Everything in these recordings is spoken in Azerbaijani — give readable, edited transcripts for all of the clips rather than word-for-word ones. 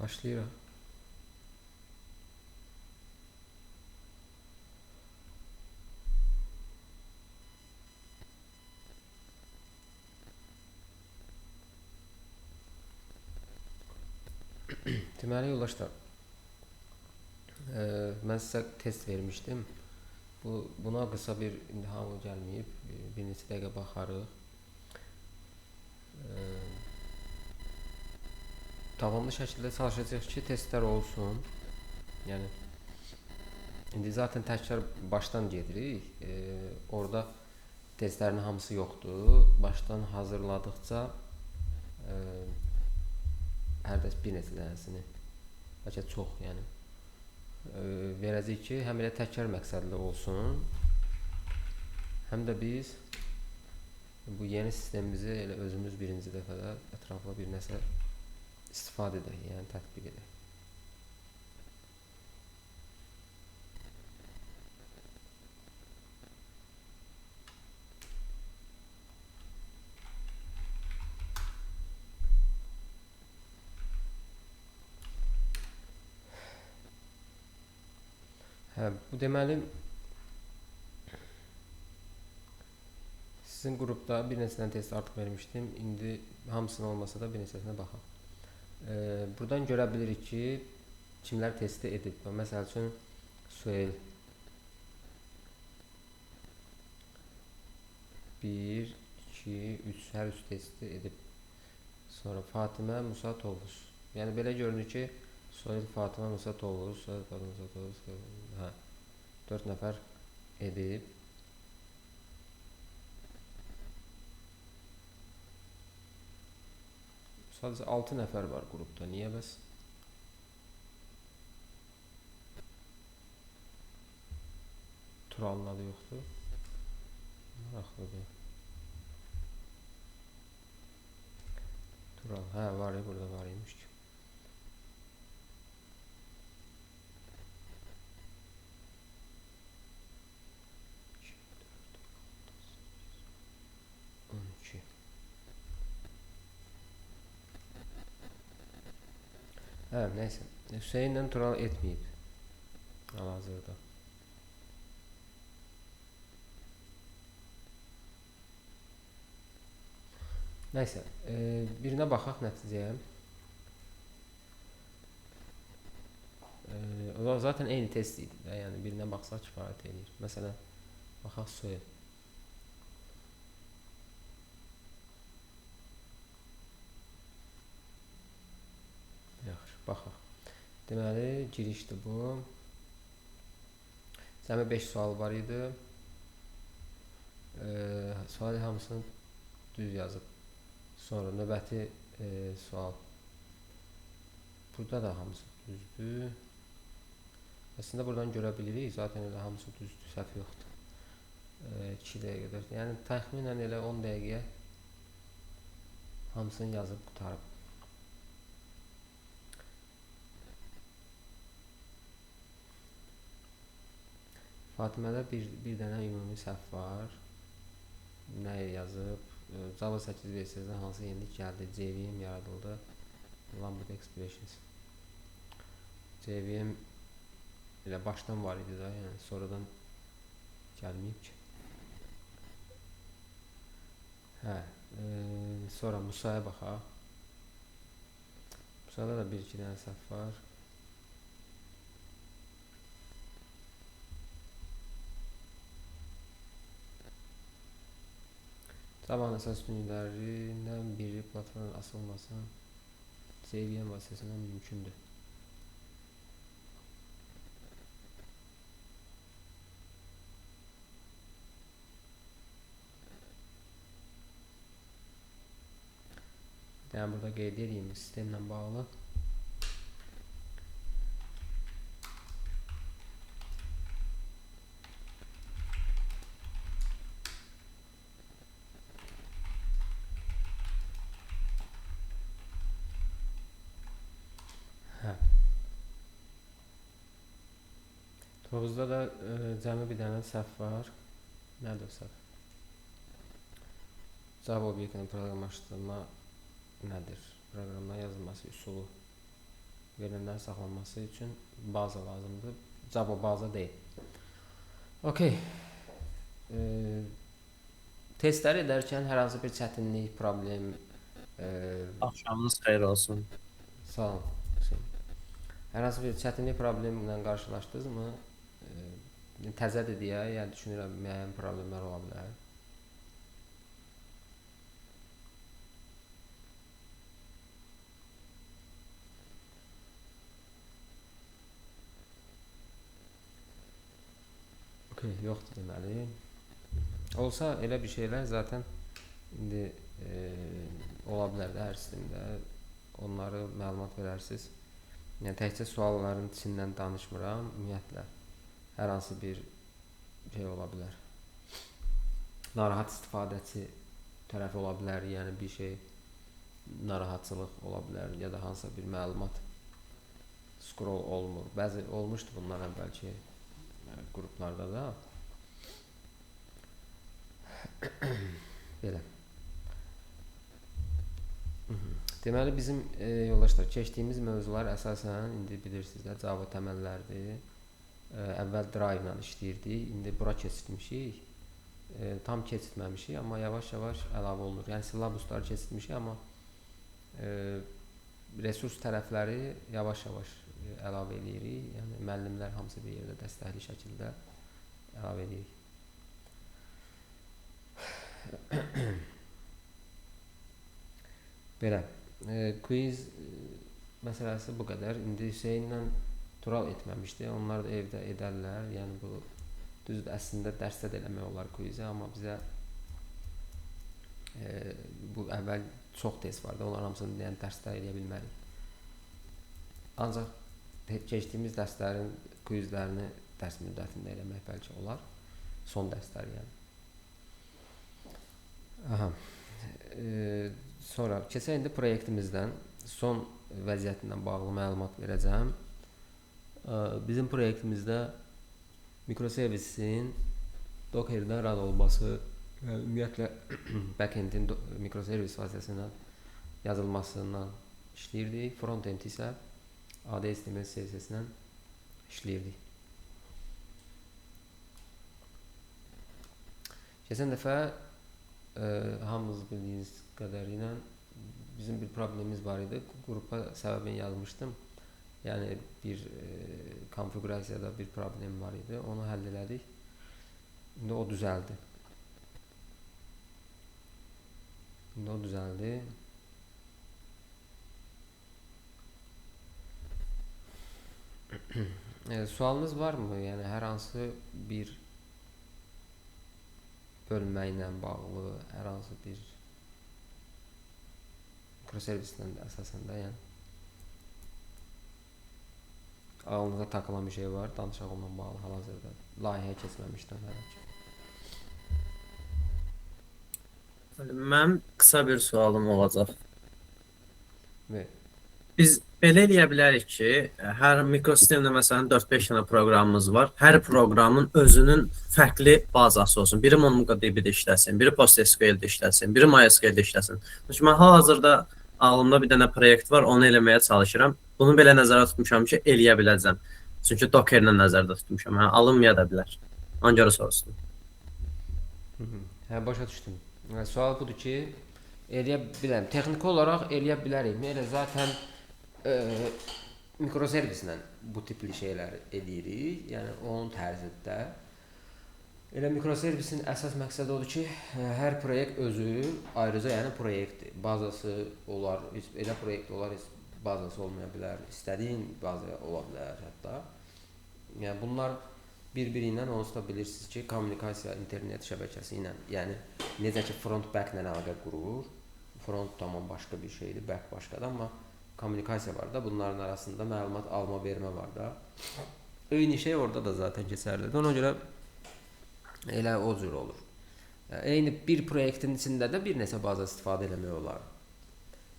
Başlayırıq. Deməli yoldaşlar, mən sizə test vermişdim. Buna qısa bir indi hamı gəlməyib, bir neçə dəqiqə baxarıq. Davamlı şəkildə çalışacağıq ki, testlər olsun. Yəni indi zaten təkrar başdan gedirik. Orada testlərin hamısı yoxdur. Başdan hazırladıqca hər dərs bir neçə dənəsini, bəlkə çox, yəni verəcəyik ki, həm elə təkrar məqsədli olsun, həm də biz bu yeni sistemimizi elə özümüz birinci dəfədə ətraflı bir nəsə istifadə edək, yəni tətbiq edək. Bu deməli sizin qrupda bir neçə dənə test artıq vermişdim. İndi hamısını olmasa da bir neçəsinə baxaq. Buradan görə bilirik ki, kimlər testi edib. Məsəl üçün Suel 1, 2, 3 hər üç testi edib. Sonra Fatimə, Musa, Tovuz. Yəni belə görünür ki, Suel, Fatimə, Musa, Tovuz, Suel, Fatimə, Musa, Tovuz, 4 nəfər edib. Sadəcə 6 nəfər var qrupda. Niyə bəs? Turalın adı yoxdur. Maraqlıdır. Tural, var ya, burada var imiş ki. Neyse. Hüseyinlə Tural etməyib hal-hazırda. Neyse. Birinə baxaq nəticəyə. O zaten eyni test idi də, yəni birinə baxsaq kifayət edir. Məsələn, baxaq Suel. Yaxşı, baxaq. Deməli, girişdir bu. Cəmi 5 sual var idi. Sual hamısını düz yazıb. Sonra növbəti sual. Burada da hamısı düzdür. Əslində buradan görə bilirik, zaten elə hamısı düzdür, səhv yoxdur. 2 dəqiqədir. Yəni təxminən elə 10 dəqiqəyə hamısını yazıb qutarıb. Fatimədə bir dənə ümumi səhv var. Nə yazıb? Java 8 versiyasında hansı yenilik gəldi? JVM yaradıldı. Lambda expressions. JVM elə başdan var idi da, yəni sonradan gəlməyib ki. Sonra Musa'ya baxaq. Musa'da da bir iki dənə səhv var. Zamanın əsas üstünlüklərindən biri platformun asılması JVM vasitəsilə mümkündür. Yəni burada qeyd edeyim sistemlə bağlı. Tovuzda da cəmi bir dənə səhv var. Nədir səhv? Java obyektinin proqramlaşdırma nədir? Proqramda yazılması üsulu. verilənlərin saxlanması üçün baza lazımdır. Java baza deyil. Okay. Testlər edərkən hər hansı bir çətinlik, problem, Axşamınız xeyir olsun. sağ olun. Hər hansı bir çətinlik, problemlə qarşılaşdınızmı? Təzədir deyə, yəni düşünürəm müəyyən problemlər ola bilər. Okay, yoxdur deməli. Olsa elə bir şeylər zaten indi ola bilər də hər sistemdə. Onları məlumat verərsiniz. Yəni təkcə sualların içindən danışmıram, ümumiyyətlə hər hansı bir şey ola bilər. Narahat istifadəçi tərəfi ola bilər, yəni bir şey narahatçılıq ola bilər ya da hansısa bir məlumat scroll olmur. Bəzi olmuşdu bundan əvvəlki qruplarda da. Belə. Deməli bizim yoldaşlar keçdiyimiz mövzular əsasən indi bilirsiniz də Java təməllərdir. Əvvəl Drive ilə işləyirdik, indi bura keçirmişik. Tam keçirməmişik, amma yavaş-yavaş əlavə olunur. Yəni silabusları keçirmişik, amma resurs tərəfləri yavaş-yavaş əlavə edirik. Yəni müəllimlər hamısı bir yerdə dəstəkli şəkildə əlavə edirik. Belə. Quiz məsələsi bu qədər. İndi Hüseynlə Tural etməmişdi. Onlar da evdə edərlər. Yəni bu düzdür, əslində dərsdə də eləmək olar quizi, amma bizə bu əvvəl çox test vardı. Onlar hamısını yəni dərsdə eləyə bilmərik. Ancaq keçdiyimiz dərslərin quizlərini dərs müddətində eləmək bəlkə olar. Son dərslər yəni. Aha. Sonra keçək indi proyektimizdən son vəziyyətindən bağlı məlumat verəcəm. Bizim proyektimizdə mikroservisin Docker'dən run olması, ümumiyyətlə backendin mikroservis vasitəsilə yazılmasından işləyirdik. Frontend isə AD HTML CSS-lə işləyirdik. Keçən dəfə hamınız bildiyiniz qədərilə bizim bir problemimiz var idi. Qrupa səbəbini yazmışdım. Yəni bir konfigurasiyada bir problem var idi. Onu həll elədik. İndi o düzəldi. Sualınız varmı? Yəni hər hansı bir bölmə ilə bağlı, hər hansı bir mikroservislə əsasən də yəni ağlınıza takılan bir şey var, danışaq onunla bağlı hal-hazırda. Layihəyə keçməmişdən hələ ki. Mənim qısa bir sualım olacaq. Və Biz belə eləyə bilərik ki, hər mikrosistemdə məsələn 4-5 dənə proqramımız var. Hər proqramın özünün fərqli bazası olsun. Biri MongoDB-də işləsin, biri PostgreSQL-də işləsin, biri MySQL-də işləsin. Çünki mən hal-hazırda ağlımda bir dənə proyekt var, onu eləməyə çalışıram. Bunu belə nəzərdə tutmuşam ki, eləyə biləcəm. Çünki Docker-lə nəzərdə tutmuşam. Yəni alınmaya da bilər. Ona görə soruşdum. Hə, başa düşdüm. Sual budur ki, eləyə bilərəm. Texniki olaraq eləyə bilərik. Elə zaten mikroservislə bu tipli şeylər edirik. Yəni onun tərzində. Elə mikroservisin əsas məqsədi odur ki, hər proyekt özü ayrıca yəni proyektdir. Bazası olar, elə proyekt olar, bazası olmaya bilər. İstədiyin baza ola bilər hətta. Yəni bunlar bir-biri ilə onsuz da bilirsiniz ki, kommunikasiya internet şəbəkəsi ilə, yəni necə ki front-back ilə əlaqə qurur. Front tamam başqa bir şeydir, back başqadır, amma kommunikasiya var da, bunların arasında məlumat alma, vermə var da. Eyni şey orada da zaten keçərlidir. Ona görə elə o cür olur. Eyni bir proyektin içində də bir neçə baza istifadə eləmək olar.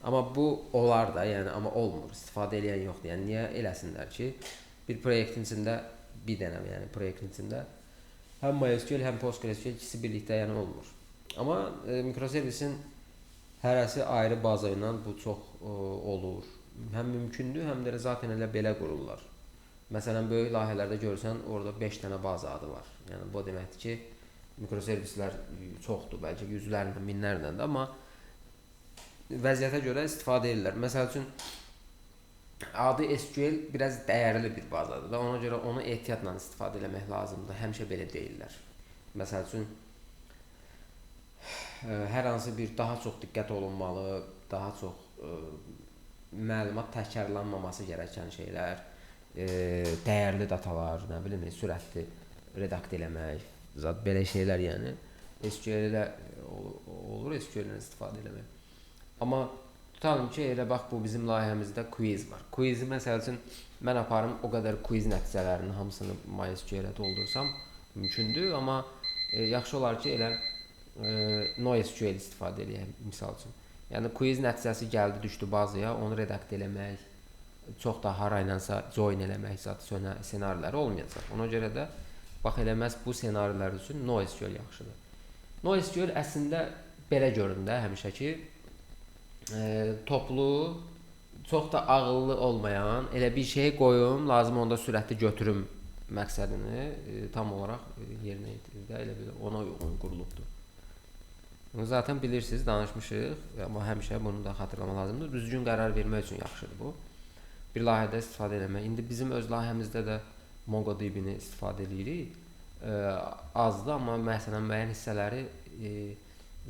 Amma bu olar da, yəni amma olmur. İstifadə edən yoxdur. Yəni niyə eləsinlər ki, bir proyektin içində bir dənə, yəni proyektin içində həm MySQL, həm PostgreSQL ikisi birlikdə yəni olmur. Amma mikroservisin hərəsi ayrı baza ilə bu çox olur. həm mümkündür, həm də zaten elə belə qururlar. Məsələn, böyük layihələrdə görsən, orada 5 dənə baza adı var. Yəni bu deməkdir ki, mikroservislər çoxdur, bəlkə yüzlərlə, minlərlə də, amma vəziyyətə görə istifadə edirlər. Məsəl üçün adı SQL biraz dəyərli bir bazadır və ona görə onu ehtiyatla istifadə etmək lazımdır. Həmişə belə deyirlər. Məsəl üçün hər hansı bir daha çox diqqət olunmalı, daha çox məlumat təkrarlanmaması gərəkən şeylər, dəyərli datalar, nə bilim, sürətli redakt eləmək, zət belə şeylər, yəni SQL ilə olur, SQL ilə istifadə eləmək. Amma tutalım ki, elə bax bu bizim layihəmizdə quiz var. Quizi məsəl üçün mən aparım o qədər quiz nəticələrinin hamısını MySQL-ə doldursam mümkündür, amma yaxşı olar ki, elə NoSQL istifadə edək misal üçün. Yəni quiz nəticəsi gəldi, düşdü bazaya, onu redakt eləmək, çox da haraylansa join eləmək zət ssenariləri olmayacaq. Ona görə də bax elə məhz bu ssenarilər üçün NoSQL yaxşıdır. NoSQL əslində belə göründə həmişə ki, toplu, çox da ağıllı olmayan, elə bir şey qoyum, lazım onda sürətli götürüm məqsədini tam olaraq yerinə yetirir də, elə bir ona uyğun qurulubdur. Zaten bilirsiniz, danışmışıq, amma həmişə bunu da xatırlamaq lazımdır. Düzgün qərar vermək üçün yaxşıdır bu. Bir layihədə istifadə etmək. İndi bizim öz layihəmizdə də MongoDB-ni istifadə edirik. Azdır, amma məsələn müəyyən hissələri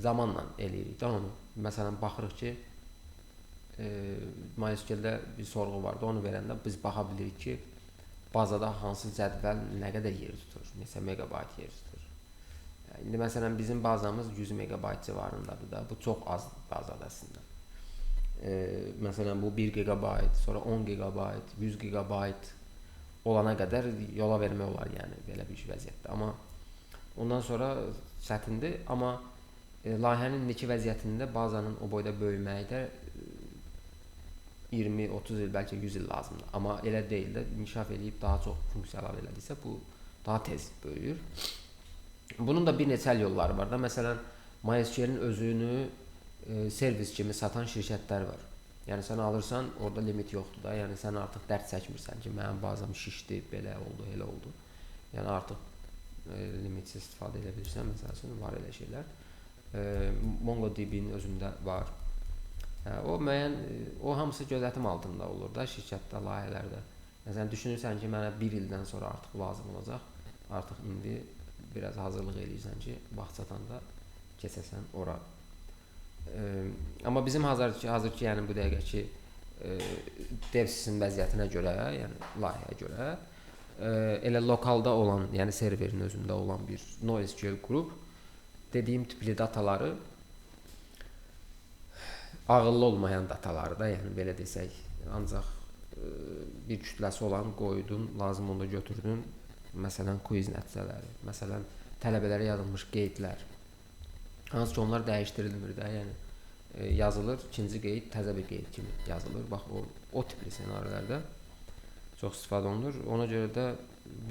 zamanla eləyirik də onu. Məsələn baxırıq ki, MySQL-də bir sorğu vardı, onu verəndə biz baxa bilirik ki, bazada hansı cədvəl nə qədər yer tutur, neçə megabayt yer tutur. İndi məsələn bizim bazamız 100 megabayt civarındadır da, bu çox az bazadır əslində. Məsələn bu 1 gigabayt, sonra 10 gigabayt, 100 gigabayt olana qədər yola vermək olar, yəni belə bir vəziyyətdə. Amma ondan sonra çətindir, amma layihənin indiki vəziyyətində bazanın o boyda böyüməyi də 20-30 il, bəlkə 100 il lazımdır. Amma elə deyil də, inkişaf edib daha çox funksiyalar elədiksə bu daha tez böyüyür. Bunun da bir neçə yolları var da. Məsələn, MySQL-in özünü servis kimi satan şirkətlər var. Yəni sən alırsan, orada limit yoxdur da. Yəni sən artıq dərd çəkmirsən ki, mənim bazam şişdi, belə oldu, elə oldu. Yəni artıq limitsiz istifadə edə bilirsən, məsələn, var elə şeylər. MongoDB-nin özündə var. O müəyyən, o hamısı gözlətim altında olur da şirkətdə, layihələrdə. Məsələn, düşünürsən ki, mənə bir ildən sonra artıq lazım olacaq. Artıq indi biraz hazırlıq eləyirsən ki, vaxt çatanda keçəsən ora. Amma bizim hazırki yəni bu dəqiqəki DevSys-in vəziyyətinə görə, yəni layihəyə görə elə lokalda olan, yəni serverin özündə olan bir NoSQL qrup dediyim tipli dataları ağıllı olmayan dataları da, yəni belə desək, ancaq bir kütləsi olan qoydun, lazım onda götürdün. Məsələn, quiz nəticələri, məsələn, tələbələrə yazılmış qeydlər. Hansı ki, onlar dəyişdirilmir də, yəni yazılır, ikinci qeyd təzə bir qeyd kimi yazılır. Bax, o tipli ssenarilərdə çox istifadə olunur. Ona görə də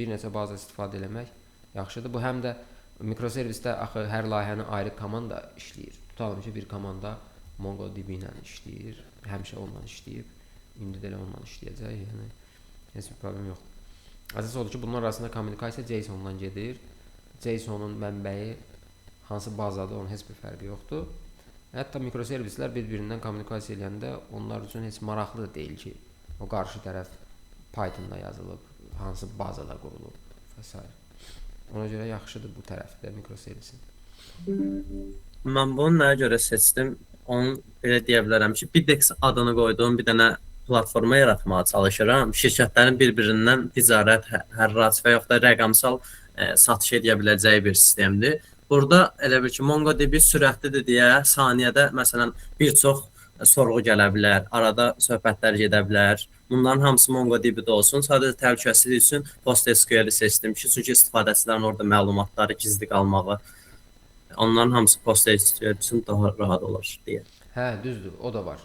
bir neçə baza istifadə eləmək yaxşıdır. Bu həm də mikroservisdə axı hər layihənin ayrı komanda işləyir. Tutalım ki, bir komanda MongoDB ilə işləyir, həmişə onunla işləyib, indi də elə onunla işləyəcək, yəni heç bir problem yoxdur. Əsas odur ki, bunlar arasında kommunikasiya JSON-dan gedir. JSON-un mənbəyi hansı bazadır, onun heç bir fərqi yoxdur. Hətta mikroservislər bir-birindən kommunikasiya edəndə onlar üçün heç maraqlı da deyil ki, o qarşı tərəf Python-da yazılıb, hansı bazada qurulub və s. Ona görə yaxşıdır bu tərəfdə mikroservisin. Mən bunu nəyə görə seçdim? Onu belə deyə bilərəm ki, Bidex adını qoyduğum bir dənə platforma yaratmağa çalışıram. Şirkətlərin bir-birindən ticarət, hərrac və yaxud da rəqəmsal satış edə biləcəyi bir sistemdir. Burada elə bir ki, MongoDB sürətlidir deyə saniyədə məsələn bir çox sorğu gələ bilər, arada söhbətlər gedə bilər. Bunların hamısı MongoDB-də olsun. Sadəcə təhlükəsizlik üçün PostgreSQL-i seçdim ki, çünki istifadəçilərin orada məlumatları gizli qalmağı, onların hamısı PostgreSQL üçün daha rahat olur deyə. Hə, düzdür, o da var.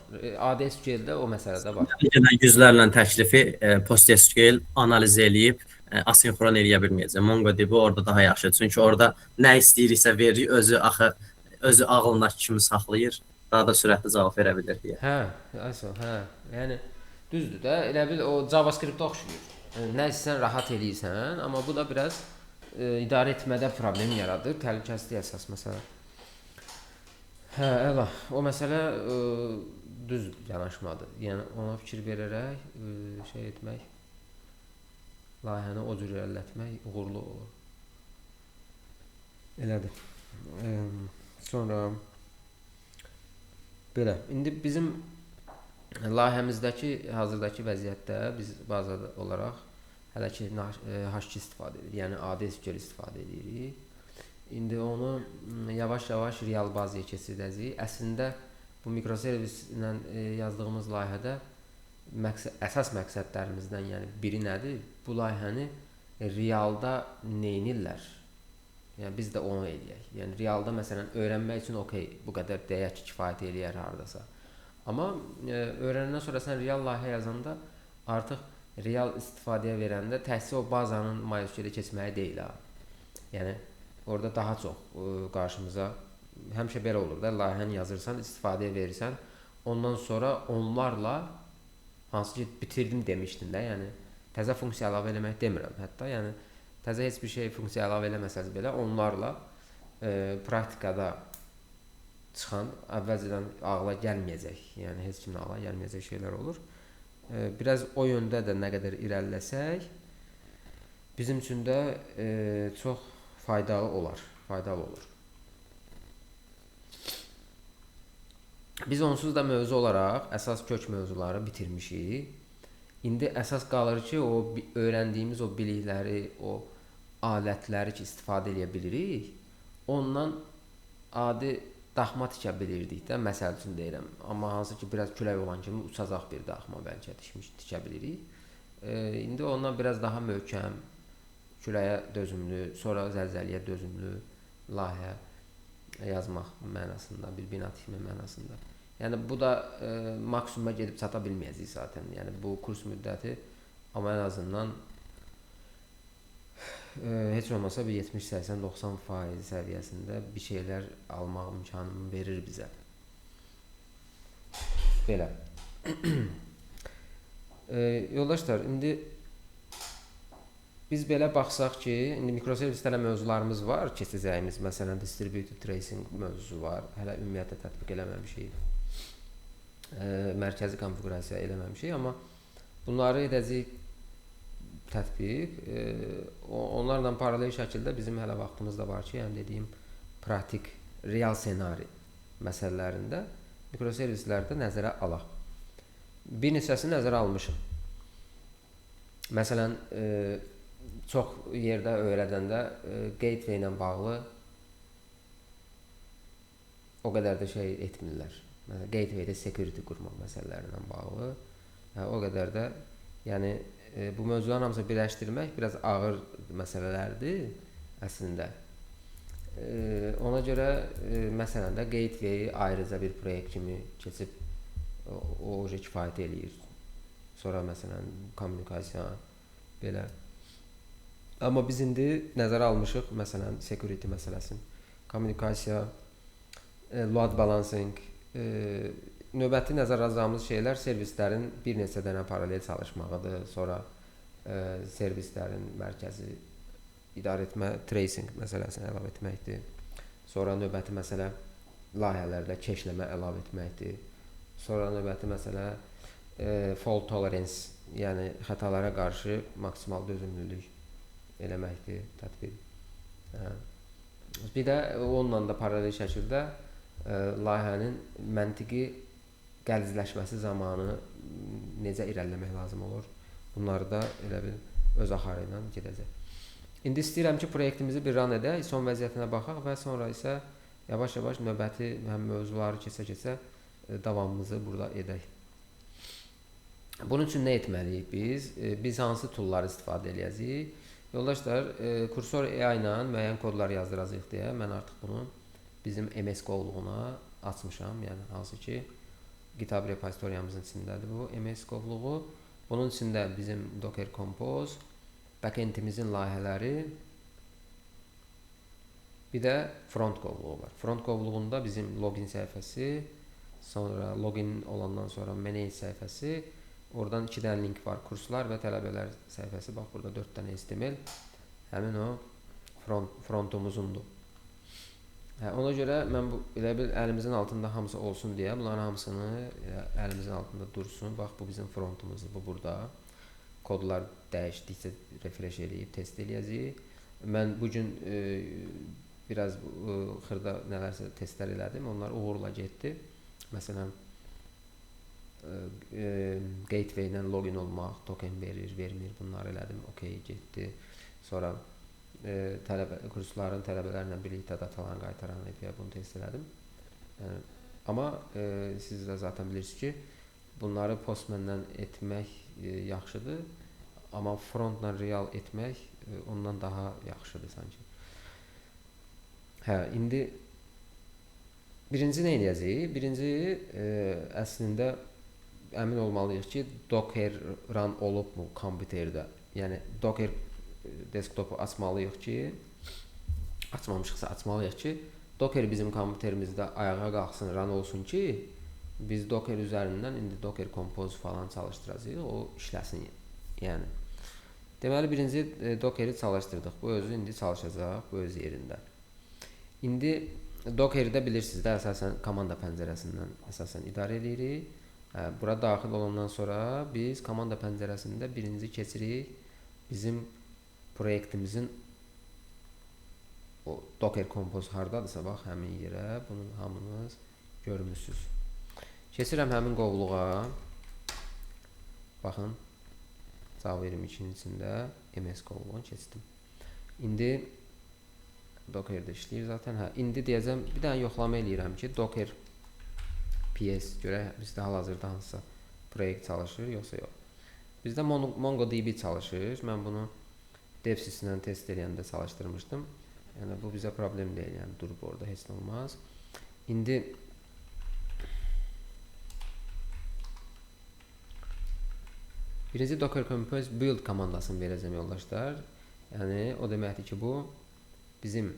ADSQL-də o məsələdə var. Yəni yüzlərlə təklifi PostgreSQL analiz eləyib asinxron eləyə bilməyəcək. MongoDB orada daha yaxşıdır. Çünki orada nə istəyiriksə verir, özü ağlındakı kimi saxlayır, daha da sürətli cavab verə bilir deyə. Hə, əsas, hə. Yəni Düzdür də, elə bil o JavaScript-ə oxşuyur. Nə istəsən rahat eləyirsən, amma bu da biraz idarə etmədə problem yaradır. Təhlükəsizlik əsas məsələ. Hə, əla. O məsələ düz yanaşmadır. Yəni ona fikir verərək şey etmək, layihəni o cür irəlilətmək uğurlu olur. Elədir. Sonra belə. İndi bizim layihəmizdəki hazırdakı vəziyyətdə biz bazada olaraq hələ ki H2 istifadə edirik. Yəni adi SQL istifadə edirik. İndi onu yavaş-yavaş real bazaya keçirdəcəyik. Əslində bu mikroservislə yazdığımız layihədə əsas məqsədlərimizdən, yəni biri nədir? Bu layihəni realda neynirlər? Yəni biz də onu eləyək. Yəni realda məsələn öyrənmək üçün okey, bu qədər deyək ki, kifayət eləyər hardasa. Amma öyrənəndən sonra sən real layihə yazanda artıq real istifadəyə verəndə təhsil o bazanın MySQL-ə keçməyi deyil ha. Yəni orada daha çox qarşımıza həmişə belə olur da, layihəni yazırsan, istifadəyə verirsən, ondan sonra onlarla hansı ki bitirdim demişdin də, yəni təzə funksiya əlavə eləmək demirəm hətta, yəni təzə heç bir şey funksiya əlavə eləməsəz belə onlarla praktikada çıxan, əvvəlcədən ağla gəlməyəcək, yəni heç kimin ağla gəlməyəcək şeylər olur. Biraz o yöndə də nə qədər irəliləsək, bizim üçün də çox faydalı olur. Biz onsuz da mövzu olaraq əsas kök mövzuları bitirmişik. İndi əsas qalır ki, o öyrəndiyimiz o bilikləri, o alətləri ki, istifadə edə bilirik, ondan adi daxma tikə bilirdik də, məsəl üçün deyirəm. Amma hansı ki, biraz külək olan kimi uçacaq bir daxma bəlkə tikə bilirik. İndi ondan biraz daha möhkəm, küləyə dözümlü, sonra zəlzələyə dözümlü layihə yazmaq mənasında, bir bina tikmə mənasında. Yəni bu da maksimuma gedib çata bilməyəcək zaten. Yəni bu kurs müddəti, amma ən azından heç olmasa bir 70-80-90% səviyyəsində bir şeylər almaq imkanını verir bizə. Belə. Yoldaşlar, indi biz belə baxsaq ki, indi mikroservislərlə mövzularımız var, keçəcəyimiz, məsələn, distributed tracing mövzusu var, hələ ümumiyyətlə tətbiq eləməmişik, mərkəzi konfiqurasiya eləməmişik, amma bunları edəcəyik tətbiq, onlarla paralel şəkildə bizim hələ vaxtımız da var ki, yəni dediyim praktik, real ssenari məsələlərində mikroservislərdə nəzərə alaq. Bir neçəsini nəzərə almışım. Məsələn, çox yerdə öyrədəndə gateway ilə bağlı o qədər də şey etmirlər. Məsələn, gateway-də security qurmaq məsələlərindən bağlı o qədər də, yəni bu mövzuların hamısını birləşdirmək biraz ağır məsələlərdir əslində. Ona görə məsələn də gateway ayrıca bir proyekt kimi keçib o kifayət eləyir. Sonra məsələn kommunikasiya belə. Amma biz indi nəzərə almışıq məsələn security məsələsini. Kommunikasiya, load balancing, növbəti nəzərə alacağımız şeylər servislərin bir neçə dənə paralel çalışmağıdır. Sonra servislərin mərkəzi idarə etmə, tracing məsələsini əlavə etməkdir. Sonra növbəti məsələ layihələrdə keşləmə əlavə etməkdir. Sonra növbəti məsələ fault tolerance, yəni xətalara qarşı maksimal dözümlülük eləməkdir, tətbiq. Bir də onunla da paralel şəkildə layihənin məntiqi qəlizləşməsi zamanı necə irəliləmək lazım olur. Bunları da elə bil öz axarı ilə gedəcək. İndi istəyirəm ki, proyektimizi bir run edək, son vəziyyətinə baxaq və sonra isə yavaş-yavaş növbəti mövzuları keçə-keçə davamımızı burada edək. Bunun üçün nə etməliyik biz? Biz hansı toolları istifadə edəcəyik? Yoldaşlar, Cursor AI ilə müəyyən kodlar yazdıracağıq deyə mən artıq bunu bizim MS qovluğuna açmışam. Yəni hansı ki GitHub repozitoriyamızın içindədir bu MS qovluğu. Bunun içində bizim Docker Compose, backendimizin layihələri, bir də front qovluğu var. Front qovluğunda bizim login səhifəsi, sonra login olandan sonra manage səhifəsi, Oradan 2 dənə link var. Kurslar və tələbələr səhifəsi. Bax burada 4 dənə HTML. Həmin o frontumuzundur. Ona görə mən bu elə bil əlimizin altında hamısı olsun deyə bunların hamısını əlimizin altında dursun. Bax bu bizim frontumuzdur. Bu burada. Kodlar dəyişdikcə refresh eləyib test eləyəcəyik. Mən bu gün biraz xırda nələrsə testlər elədim. Onlar uğurla getdi. Məsələn, gateway ilə login olmaq, token verir, vermir. Bunları elədim. OK, getdi. Sonra kursların tələbələrlə birlikdə datalarını qaytaran deyə bunu test elədim. Amma siz də zaten bilirsiniz ki, bunları Postman-la etmək yaxşıdır. Amma frontla real etmək ondan daha yaxşıdır sanki. İndi birinci nə edəcəyik? Birinci əslində əmin olmalıyıq ki, Docker run olubmu kompüterdə. Yəni Docker desktopu açmalıyıq ki, açmamışıqsa açmalıyıq ki, Docker bizim kompüterimizdə ayağa qalxsın, run olsun ki, biz Docker üzərindən indi Docker Compose falan çalışdıracağıq, o işləsin. Yəni deməli birinci Docker-i çalışdırdıq. Bu özü indi çalışacaq, bu öz yerində. İndi Docker-də bilirsiniz də əsasən komanda pəncərəsindən əsasən idarə edirik. Bura daxil olandan sonra biz komanda pəncərəsində birinci keçirik bizim proyektimizin o Docker Compose hardadırsa bax həmin yerə, bunu hamınız görmüsünüz. Keçirəm həmin qovluğa. Baxın, Java 22-nin içində MS qovluğunu keçdim. İndi Docker'da işləyir zaten. İndi deyəcəm, bir dənə yoxlama eləyirəm ki, Docker PS görə bizdə hal-hazırda hansısa proyekt çalışır, yoxsa yox. Bizdə MongoDB çalışır. Mən bunu DevSys-lə test eləyəndə çalışdırmışdım. Yəni bu bizə problem deyil. Yəni durub orada heç nə olmaz. İndi birinci Docker Compose build komandasını verəcəm yoldaşlar. Yəni o deməkdir ki, bu bizim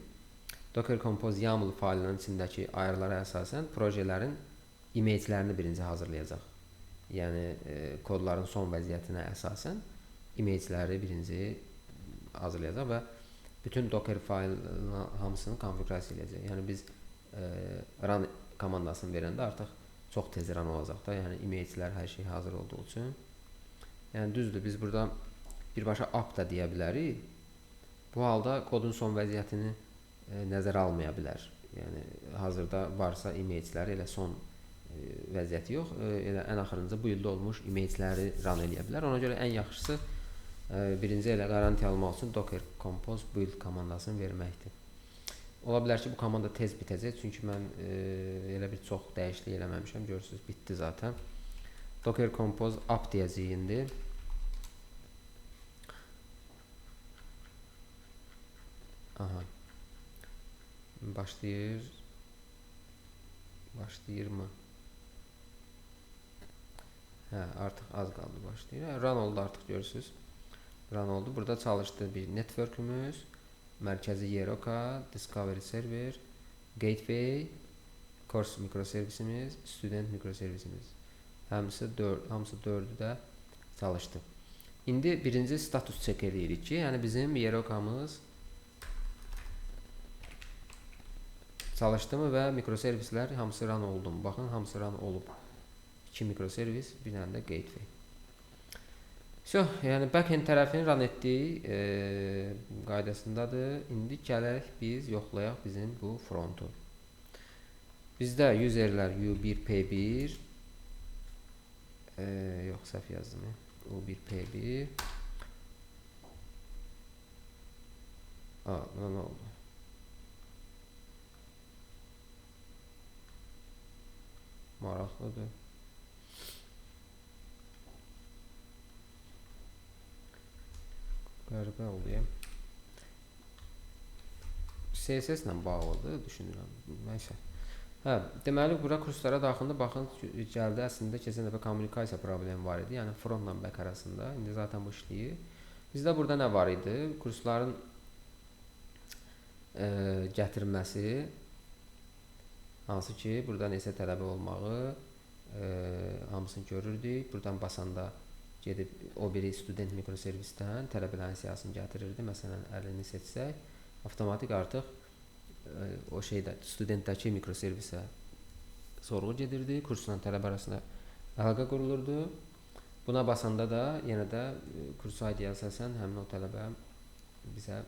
Docker Compose YAML faylının içindəki ayarlara əsasən projelerin imagelerini birinci hazırlayacaq. Yəni kodların son vəziyyətinə əsasən imageləri birinci hazırlayacaq və bütün Docker faylına hamısını konfigurasiya edəcək. Yəni biz run komandasını verəndə artıq çox tez run olacaq da. Yəni imagelər hər şey hazır olduğu üçün. Yəni düzdür, biz burada birbaşa app da deyə bilərik. Bu halda kodun son vəziyyətini nəzərə almaya bilər. Yəni hazırda varsa imageləri elə son vəziyyəti yox, elə ən axırıncı build olmuş imageləri run eləyə bilər. Ona görə ən yaxşısı birinci elə qarantiya almaq üçün Docker Compose build komandasını verməkdir. Ola bilər ki, bu komanda tez bitəcək, çünki mən elə bir çox dəyişiklik eləməmişəm. Görürsünüz, bitdi zaten. Docker Compose app deyəcəyik indi. Aha. Başlayırmı? Artıq az qaldı başlayır. Run oldu artıq görürsünüz. Run oldu. Burada çalışdı bir networkümüz, mərkəzi Yeroka, Discovery Server, Gateway, Course mikroservisimiz, Student mikroservisimiz. Hamısı 4'ü də çalışdı. İndi birinci status çek edirik ki, yəni bizim Yerokamız çalışdı mı və mikroservislər hamısı run oldu mu? Baxın, hamısı run olub. 2 mikroservis, bir dənə də gateway. Yəni backend tərəfini run etdik, qaydasındadır. İndi gələk biz yoxlayaq bizim bu frontu. Bizdə userlər U1 P1 yox, səhv yazdım. U1 P1 nə oldu? Maraqlıdır. Qəribə oldu. CSS ilə bağlıdır, düşünürəm. Nəysə. Deməli, bura kurslara daxilində baxın, gəldi əslində keçən dəfə kommunikasiya problemi var idi. Yəni front ilə back arasında. İndi zaten bu işləyir. Bizdə burada nə var idi? Kursların gətirilməsi, hansı ki, burada nesə tələbə olmağı hamısını görürdük. Buradan basanda gedib o biri student mikroservisdən tələbələrin siyahısını gətirirdi. Məsələn, 50-ni seçsək, avtomatik artıq o şeydə studentdəki mikroservisə sorğu gedirdi, kursla tələbə arasında əlaqə qurulurdu. Buna basanda da yenə də kursu ID-yə əsasən həmin o tələbə bizə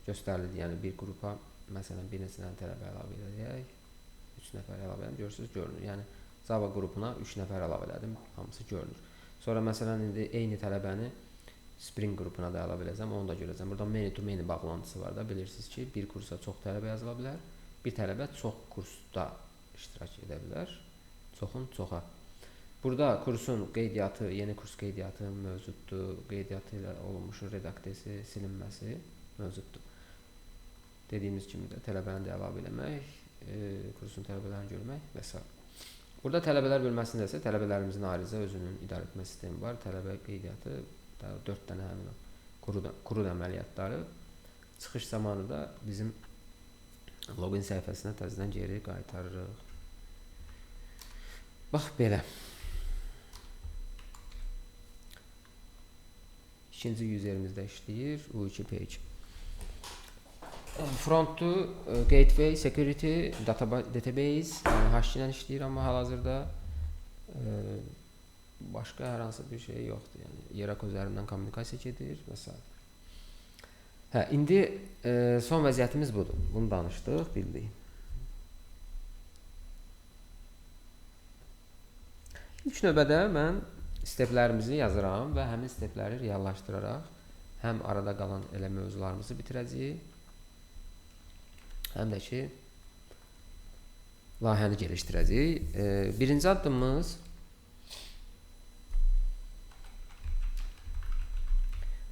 göstərildi. Yəni bir qrupa məsələn bir neçə tələbə əlavə edək, 3 nəfər əlavə edən görürsüz, görünür. Yəni Java qrupuna 3 nəfər əlavə elədim, hamısı görünür. Sonra məsələn indi eyni tələbəni Spring qrupuna da əlavə edəcəm, onu da görəcəm. Burada many to many bağlantısı var da, bilirsiniz ki, bir kursa çox tələbə yazıla bilər. Bir tələbə çox kursda iştirak edə bilər. Çoxun çoxa. Burada kursun qeydiyyatı, yeni kurs qeydiyyatı mövcuddur. Qeydiyyatı ilə olunmuş redaktesi, silinməsi mövcuddur. Dediyimiz kimi də tələbəni də əlavə eləmək, kursun tələbələrini görmək və s. Burada tələbələr bölməsində isə tələbələrimizin ayrıca özünün idarə etmə sistemi var. Tələbə qeydiyyatı 4 dənə həmin kurul əməliyyatları. Çıxış zamanı da bizim login səhifəsinə təzədən geri qaytarırıq. Bax belə. İkinci userimizdə işləyir. U2 page. Front'u gateway, security, database, yəni hash ilə işləyir, amma hal-hazırda başqa hər hansı bir şey yoxdur. Yəni Yerak üzərindən kommunikasiya gedir və s. Hə, indi son vəziyyətimiz budur. Bunu danışdıq, bildik. İlk növbədə mən steplərimizi yazıram və həmin stepləri reallaşdıraraq həm arada qalan elə mövzularımızı bitirəcəyik, həm də ki layihəni gelişdirəcəyik. Birinci addımımız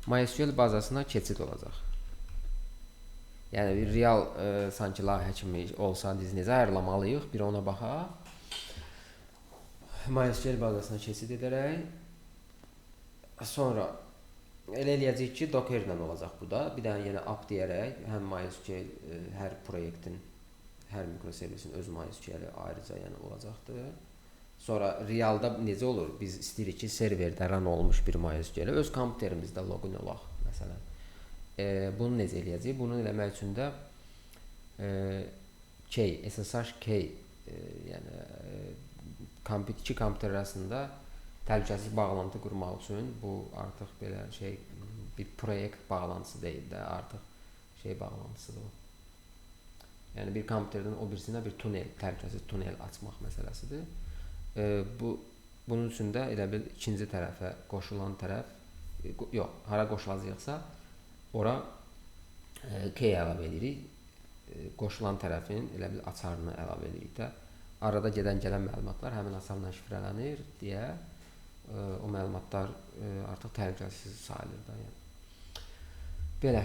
MySQL bazasına keçid olacaq. Yəni bir real sanki layihə kimi olsa biz necə ayarlamalıyıq, bir ona baxaq. MySQL bazasına keçid edərək sonra elə eləyəcəyik ki, Docker ilə olacaq bu da. Bir dənə yenə app deyərək həm MySQL hər proyektin, hər mikroservisin öz MySQL-i ayrıca yəni olacaqdır. Sonra realda necə olur? Biz istəyirik ki, serverdə run olmuş bir MySQL-i öz kompüterimizdə login olaq məsələn. Bunu necə eləyəcəyik? Bunu eləmək üçün də SSH key yəni iki kompüter arasında təhlükəsiz bağlantı qurmaq üçün bu artıq belə şey bir proyekt bağlantısı deyil də, artıq şey bağlantısıdır o. Yəni bir kompüterdən o birisinə bir tunel, təhlükəsiz tunel açmaq məsələsidir. Bunun üçün də elə bil ikinci tərəfə qoşulan tərəf yox, hara qoşulacaqsa ora key əlavə edirik. Qoşulan tərəfin elə bil açarını əlavə edirik də. Arada gedən gələn məlumatlar həmin açarla şifrələnir deyə o məlumatlar artıq təhlükəsiz sayılır da. Yəni. Belə.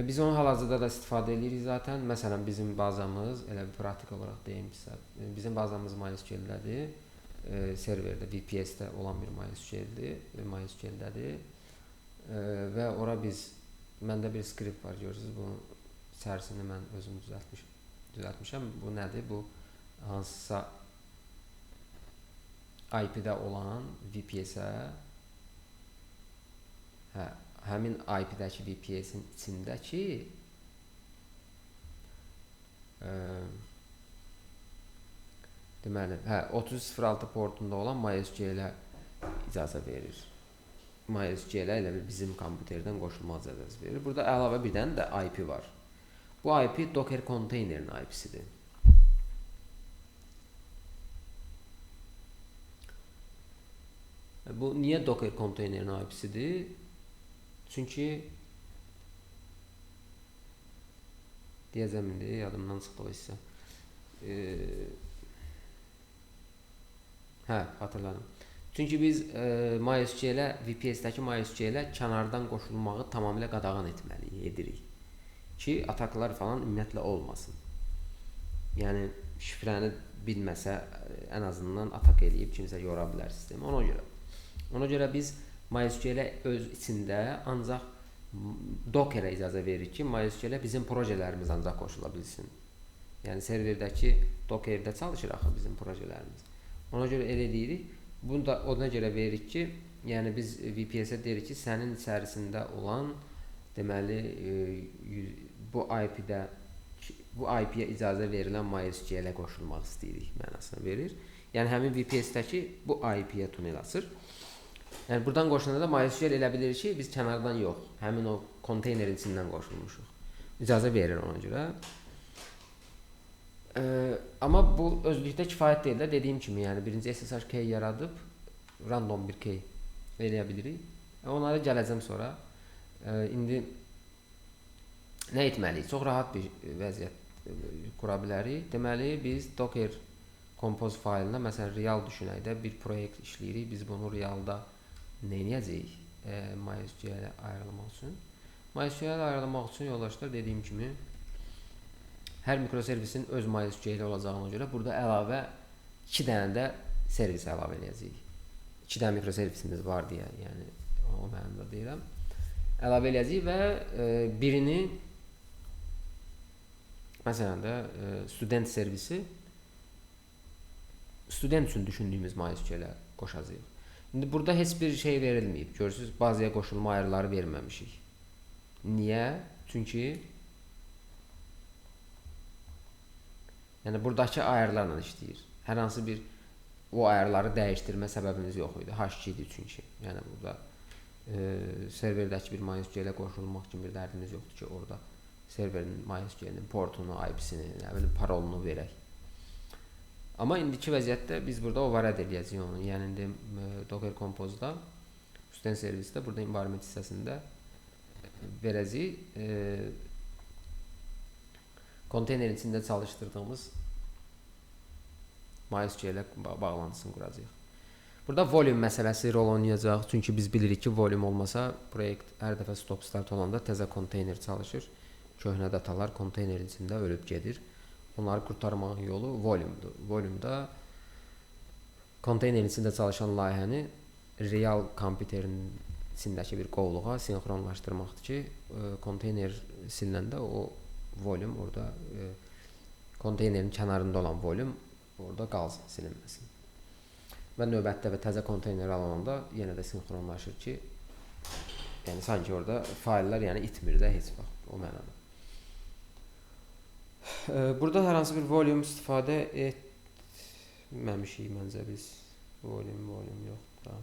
Biz onu hal-hazırda da istifadə edirik zaten. Məsələn, bizim bazamız, elə bir praktik olaraq deyim sizə, bizim bazamız MySQL-dədir. Serverdə, VPS-də olan bir MySQL-dədir. Və ora biz, məndə bir skript var, görürsünüz, bunun içərisini mən özüm düzəltmişəm. Bu nədir? Bu hansısa IP-də olan VPS-ə həmin IP-dəki VPS-in içindəki deməli, 3006 portunda olan MySQL-ə icazə verir. MySQL-ə elə bizim kompüterdən qoşulma icazəsi verir. Burada əlavə bir dənə də IP var. Bu IP Docker konteynerin IP-sidir. Bu niyə Docker konteynerin IP-sidir? Çünki deyəcəm indi, yadımdan çıxdı o hissə. Hatırladım. Çünki biz MySQL-ə, VPS-dəki MySQL-ə kənardan qoşulmağı tamamilə qadağan edirik. Ki, ataklar falan ümumiyyətlə olmasın. Yəni, şifrəni bilməsə, ən azından atak eləyib kimsə yora bilər sistemi. Ona görə biz MySQL-ə öz içində ancaq Docker-ə icazə veririk ki, MySQL-ə bizim projelərimiz ancaq qoşula bilsin. Yəni serverdəki Docker-də çalışır axı bizim projelərimiz. Ona görə elə deyirik. Bunu da ona görə veririk ki, Yəni biz VPS-ə deyirik ki, sənin içərisində olan deməli bu IP-də bu IP-yə icazə verilən MySQL-ə qoşulmaq istəyirik mənasını verir. Yəni həmin VPS-dəki bu IP-yə tunel açır. Yəni buradan qoşulanda da MySQL elə bilir ki, biz kənardan yox, həmin o konteynerin içindən qoşulmuşuq. İcazə verir ona görə. Amma bu özlükdə kifayət deyil də, dediyim kimi, yəni birinci SSH key yaradıb random bir key eləyə bilirik. Onlara gələcəm sonra. İndi nə etməliyik? Çox rahat bir vəziyyət qura bilərik. Deməli biz Docker Compose faylına məsələn real düşünək də bir proyekt işləyirik. Biz bunu realda nə edəcəyik? MySQL-ə ayrılmaq üçün. MySQL-ə ayrılmaq üçün yoldaşlar dediyim kimi hər mikroservisin öz MySQL olacağına görə burada əlavə 2 dənə də servis əlavə edəcəyik. 2 dənə mikroservisimiz var deyə, yəni o mənada deyirəm. Əlavə edəcəyik və birini məsələn də student servisi student üçün düşündüyümüz MySQL-ə qoşacağıq. İndi burada heç bir şey verilməyib. Görürsüz, bazaya qoşulma ayarları verməmişik. Niyə? Çünki yəni buradakı ayarlarla işləyir. Hər hansı bir o ayarları dəyişdirmə səbəbimiz yox idi. H2 idi çünki. Yəni burada serverdəki bir MySQL-ə qoşulmaq kimi bir dərdimiz yoxdur ki, orada serverin MySQL-in portunu, IP-sini, nə bilim, parolunu verək. Amma indiki vəziyyətdə biz burada override edəcəyik onu. Yəni indi Docker Compose-da, student servisdə, burada environment hissəsində verəcəyik. Konteynerin içində çalışdırdığımız MySQL-ə bağlantısını quracağıq. Burada volume məsələsi rol oynayacaq. Çünki biz bilirik ki, volume olmasa proyekt hər dəfə stop start olanda təzə konteyner çalışır. Köhnə datalar konteynerin içində ölüb gedir. Onları qurtarmağın yolu volume'dur. Volume'da konteynerin içində çalışan layihəni real kompüterin içindəki bir qovluğa sinxronlaşdırmaqdır ki, konteyner silindən o volume orada konteynerin kənarında olan volume orada qalsın, silinməsin. Və növbətdə və təzə konteyner alınanda yenə də sinxronlaşır ki, yəni sanki orada fayllar yəni itmir də heç vaxt o mənada. Burada hər hansı bir volume istifadə etməmişik məncə biz. Volume yoxdur da.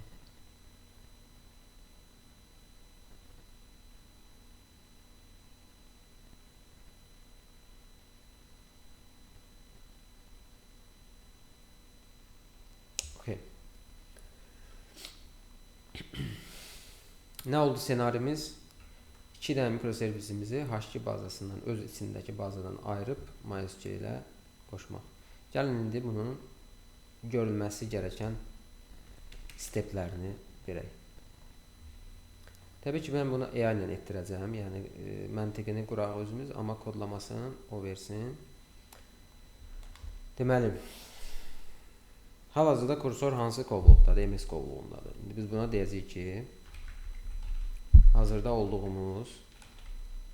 Nə oldu senarimiz? 2 dənə mikroservisimizi H2 bazasından, öz içindəki bazadan ayırıb MySQL-ə qoşmaq. Gəlin indi bunun görülməsi gərəkən steplərini verək. Təbii ki, mən bunu AI ilə etdirəcəm. Yəni məntiqini quraq özümüz, amma kodlamasını o versin. Deməli, hal-hazırda kursor hansı qovluqdadır? MS qovluğundadır. İndi biz buna deyəcəyik ki, hazırda olduğumuz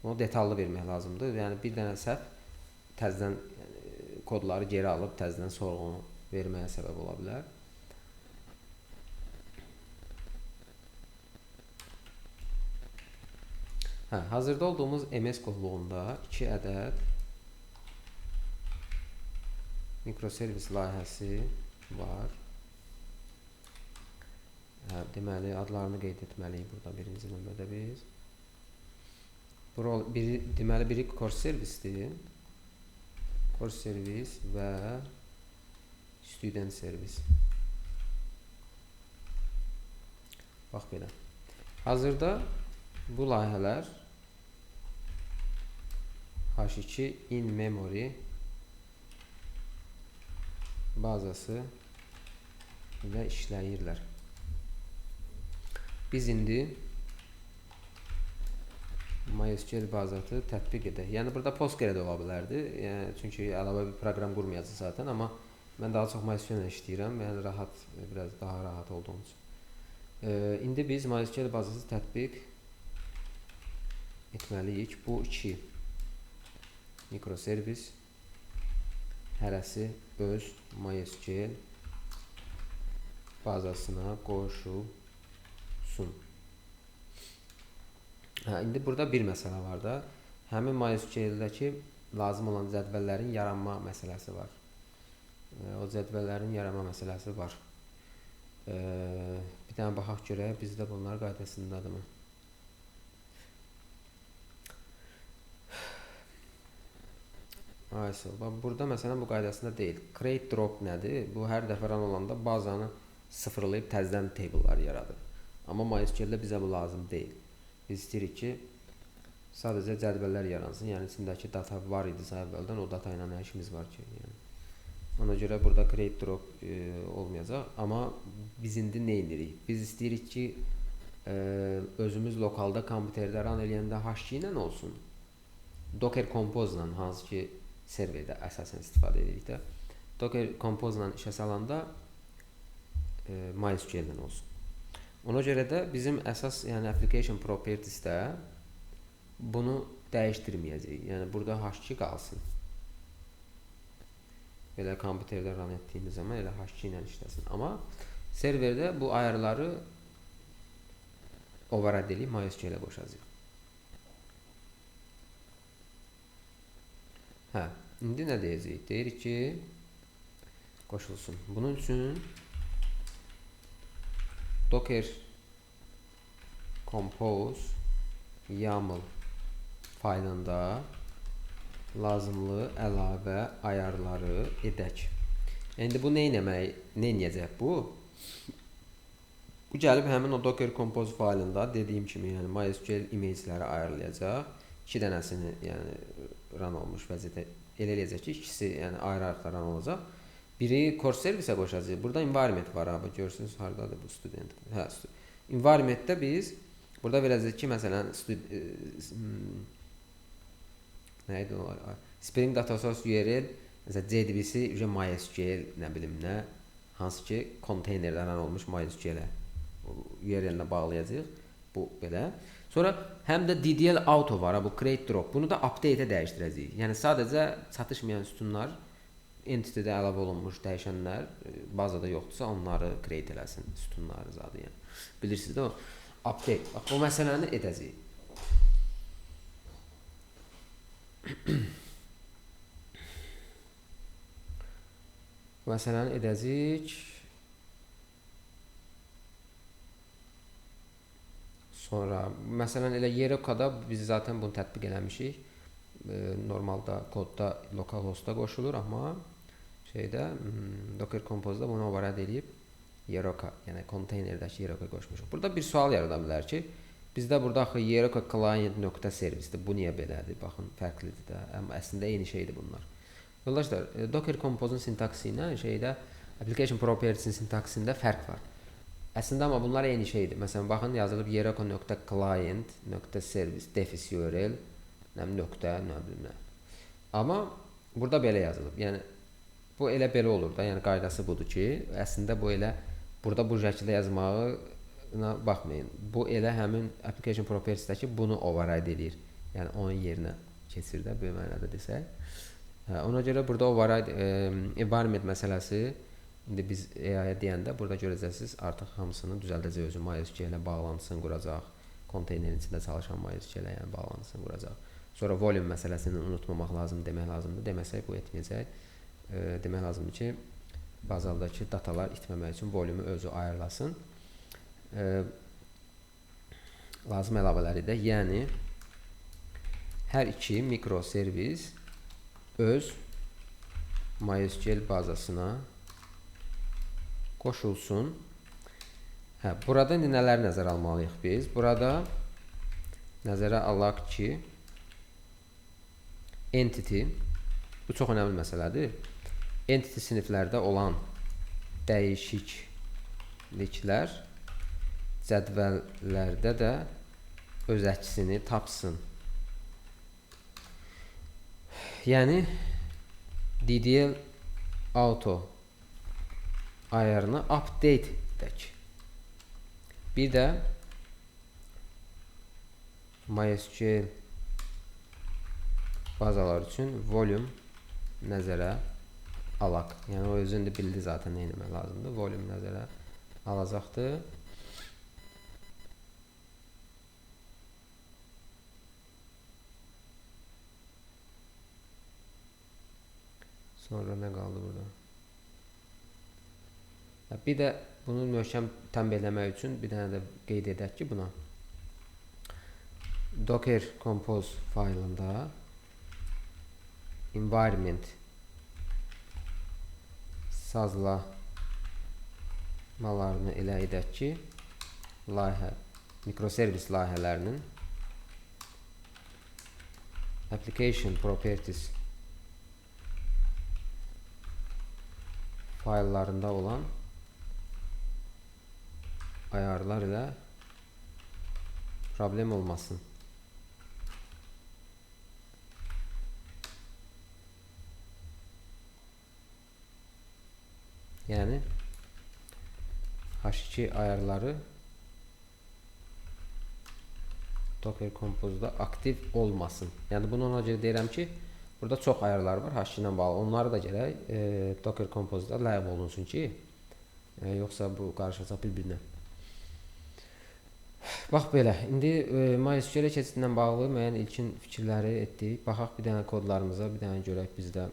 onu detallı vermək lazımdır. Yəni bir dənə səhv təzədən kodları geri alıb təzədən sorğunu verməyə səbəb ola bilər. Hazırda olduğumuz MS qovluğunda 2 ədəd mikroservis layihəsi var. Deməli, adlarını qeyd etməliyik burada birinci növbədə biz. Deməli, biri core servisdir. Core servis və student servis. Bax belə. Hazırda bu layihələr H2 in memory bazası ilə işləyirlər. Biz indi MySQL bazası tətbiq edək. Yəni burada Postgre də ola bilərdi. Yəni çünki əlavə bir proqram qurmayacağıq zaten, amma mən daha çox MySQL ilə işləyirəm. Yəni biraz daha rahat olduğum üçün. İndi biz MySQL bazası tətbiq etməliyik. Bu 2 mikroservis hərəsi öz MySQL bazasına qoşulmalıdır. Hə, indi burada bir məsələ var da. Həmin MySQL-dəki lazım olan cədvəllərin yaranma məsələsi var. O cədvəllərin yaranma məsələsi var. Bir dənə baxaq görək, bizdə bunlar qaydasındadırmı? Aysa, burada məsələn bu qaydasında deyil. Create drop nədir? Bu hər dəfə run olanda bazanı sıfırlayıb təzədən table'lar yaradır. Amma MySQL-də bizə bu lazım deyil. Biz istəyirik ki, sadəcə cədvəllər yaransın. Yəni içindəki data var idisə əvvəldən, o data ilə nə işimiz var ki? Yəni ona görə burada create drop olmayacaq. Amma biz indi nə edirik? Biz istəyirik ki, özümüz lokalda kompüterdə run eləyəndə hash-key ilə olsun. Docker Compose ilə, hansı ki serverdə əsasən istifadə edirik də. Docker Compose ilə işə salanda MySQL ilə olsun. Ona görə də bizim əsas, yəni application propertiesdə bunu dəyişdirməyəcəyik. Yəni burada hash-key qalsın. Belə kompüterdə run etdiyimiz zaman elə hash-key ilə işləsin. Amma serverdə bu ayarları override edib MySQL-ə qoşacağıq. Hə, indi nə deyəcəyik? Deyirik ki, qoşulsun. Bunun üçün Docker Compose YAML faylında lazımlı əlavə ayarları edək. İndi bu nə edəcək bu? Bu gəlib həmin o Docker Compose faylında dediyim kimi, yəni MySQL image'ləri ayarlayacaq. 2 dənəsini, yəni run olmuş vəziyyətə elə eləyəcək ki, ikisi yəni ayrı-ayrı run olacaq. Biri core servisə qoşacağıq. Burada environment var abi, görürsünüz hardadır bu student. Hə, environmentdə biz burada verəcəyik ki, məsələn nə idi o? Spring Data Source URL, məsələn JDBC MySQL, nə bilim nə, hansı ki konteynerlərdən olmuş MySQL-ə URL-nə bağlayacağıq. Bu belə. Sonra həm də DDL auto var, bu create drop. Bunu da update-ə dəyişdirəcəyik. Yəni sadəcə çatışmayan sütunlar entity-də əlavə olunmuş dəyişənlər bazada yoxdursa onları create eləsin, sütunları zadı yəni. Bilirsiniz də o update. Bax bu məsələni edəcəyik. Məsələni edəcəyik. Sonra məsələn elə Yerokada biz zaten bunu tətbiq eləmişik. Normalda kodda localhostda qoşulur, amma şeydə Docker Compose'da bunu override edib Yeroka, yəni konteynerdəki Yeroka qoşmuşuq. Burada bir sual yarada bilər ki, bizdə burada axı Yeroka client.service'dir. Bu niyə belədir? Baxın, fərqlidir də. Amma əslində eyni şeydir bunlar. Yoldaşlar, Docker Compose'un sintaksi ilə şeydə application properties'in sintaksində fərq var. Əslində amma bunlar eyni şeydir. Məsələn, baxın yazılıb Yeroka.client.service defis URL nöqtə nə bilim nə. Amma burada belə yazılıb. Yəni bu elə belə olur da. Yəni qaydası budur ki, əslində bu elə burada bu şəkildə yazmağına baxmayın. Bu elə həmin application properties'dəki bunu override edir. Yəni onun yerinə keçir də bu mənada desək. Ona görə burada override environment məsələsi indi biz AI-ya deyəndə burada görəcəksiniz artıq hamısını düzəldəcək özü MySQL-ə bağlantısını quracaq. Konteynerin içində çalışan MySQL-ə yəni bağlantısını quracaq. Sonra volume məsələsini unutmamaq lazım, demək lazımdır. Deməsək bu etməyəcək. Demək lazımdır ki, bazaldakı datalar itməmək üçün volume özü ayarlasın. Lazım əlavələri də, yəni hər iki mikroservis öz MySQL bazasına qoşulsun. Hə, burada indi nələr nəzərə almalıyıq biz? Burada nəzərə alaq ki, entity, bu çox önəmli məsələdir. Entity siniflərdə olan dəyişikliklər cədvəllərdə də öz əksini tapsın. Yəni DDL auto ayarını update edək. Bir də MySQL bazalar üçün volume nəzərə alaq. Yəni o özündə bildi zaten nə etmək lazımdır. Volume nəzərə alacaqdır. Sonra nə qaldı burada? Bir də bunu möhkəm tənbihləmək üçün bir dənə də qeyd edək ki, buna Docker Compose faylında environment sazlamalarını elə edək ki, mikroservis layihələrinin application properties fayllarında olan ayarlar ilə problem olmasın. Yəni H2 ayarları Docker Compose'da aktiv olmasın. Yəni bunu ona görə deyirəm ki, burada çox ayarlar var H2 ilə bağlı. Onları da gərək Docker Compose'da ləğv olunsun ki, yoxsa bu qarışacaq bir-birinə. Bax belə. İndi MySQL keçidindən bağlı müəyyən ilkin fikirləri etdik. Baxaq bir dənə kodlarımıza, bir dənə görək bizdə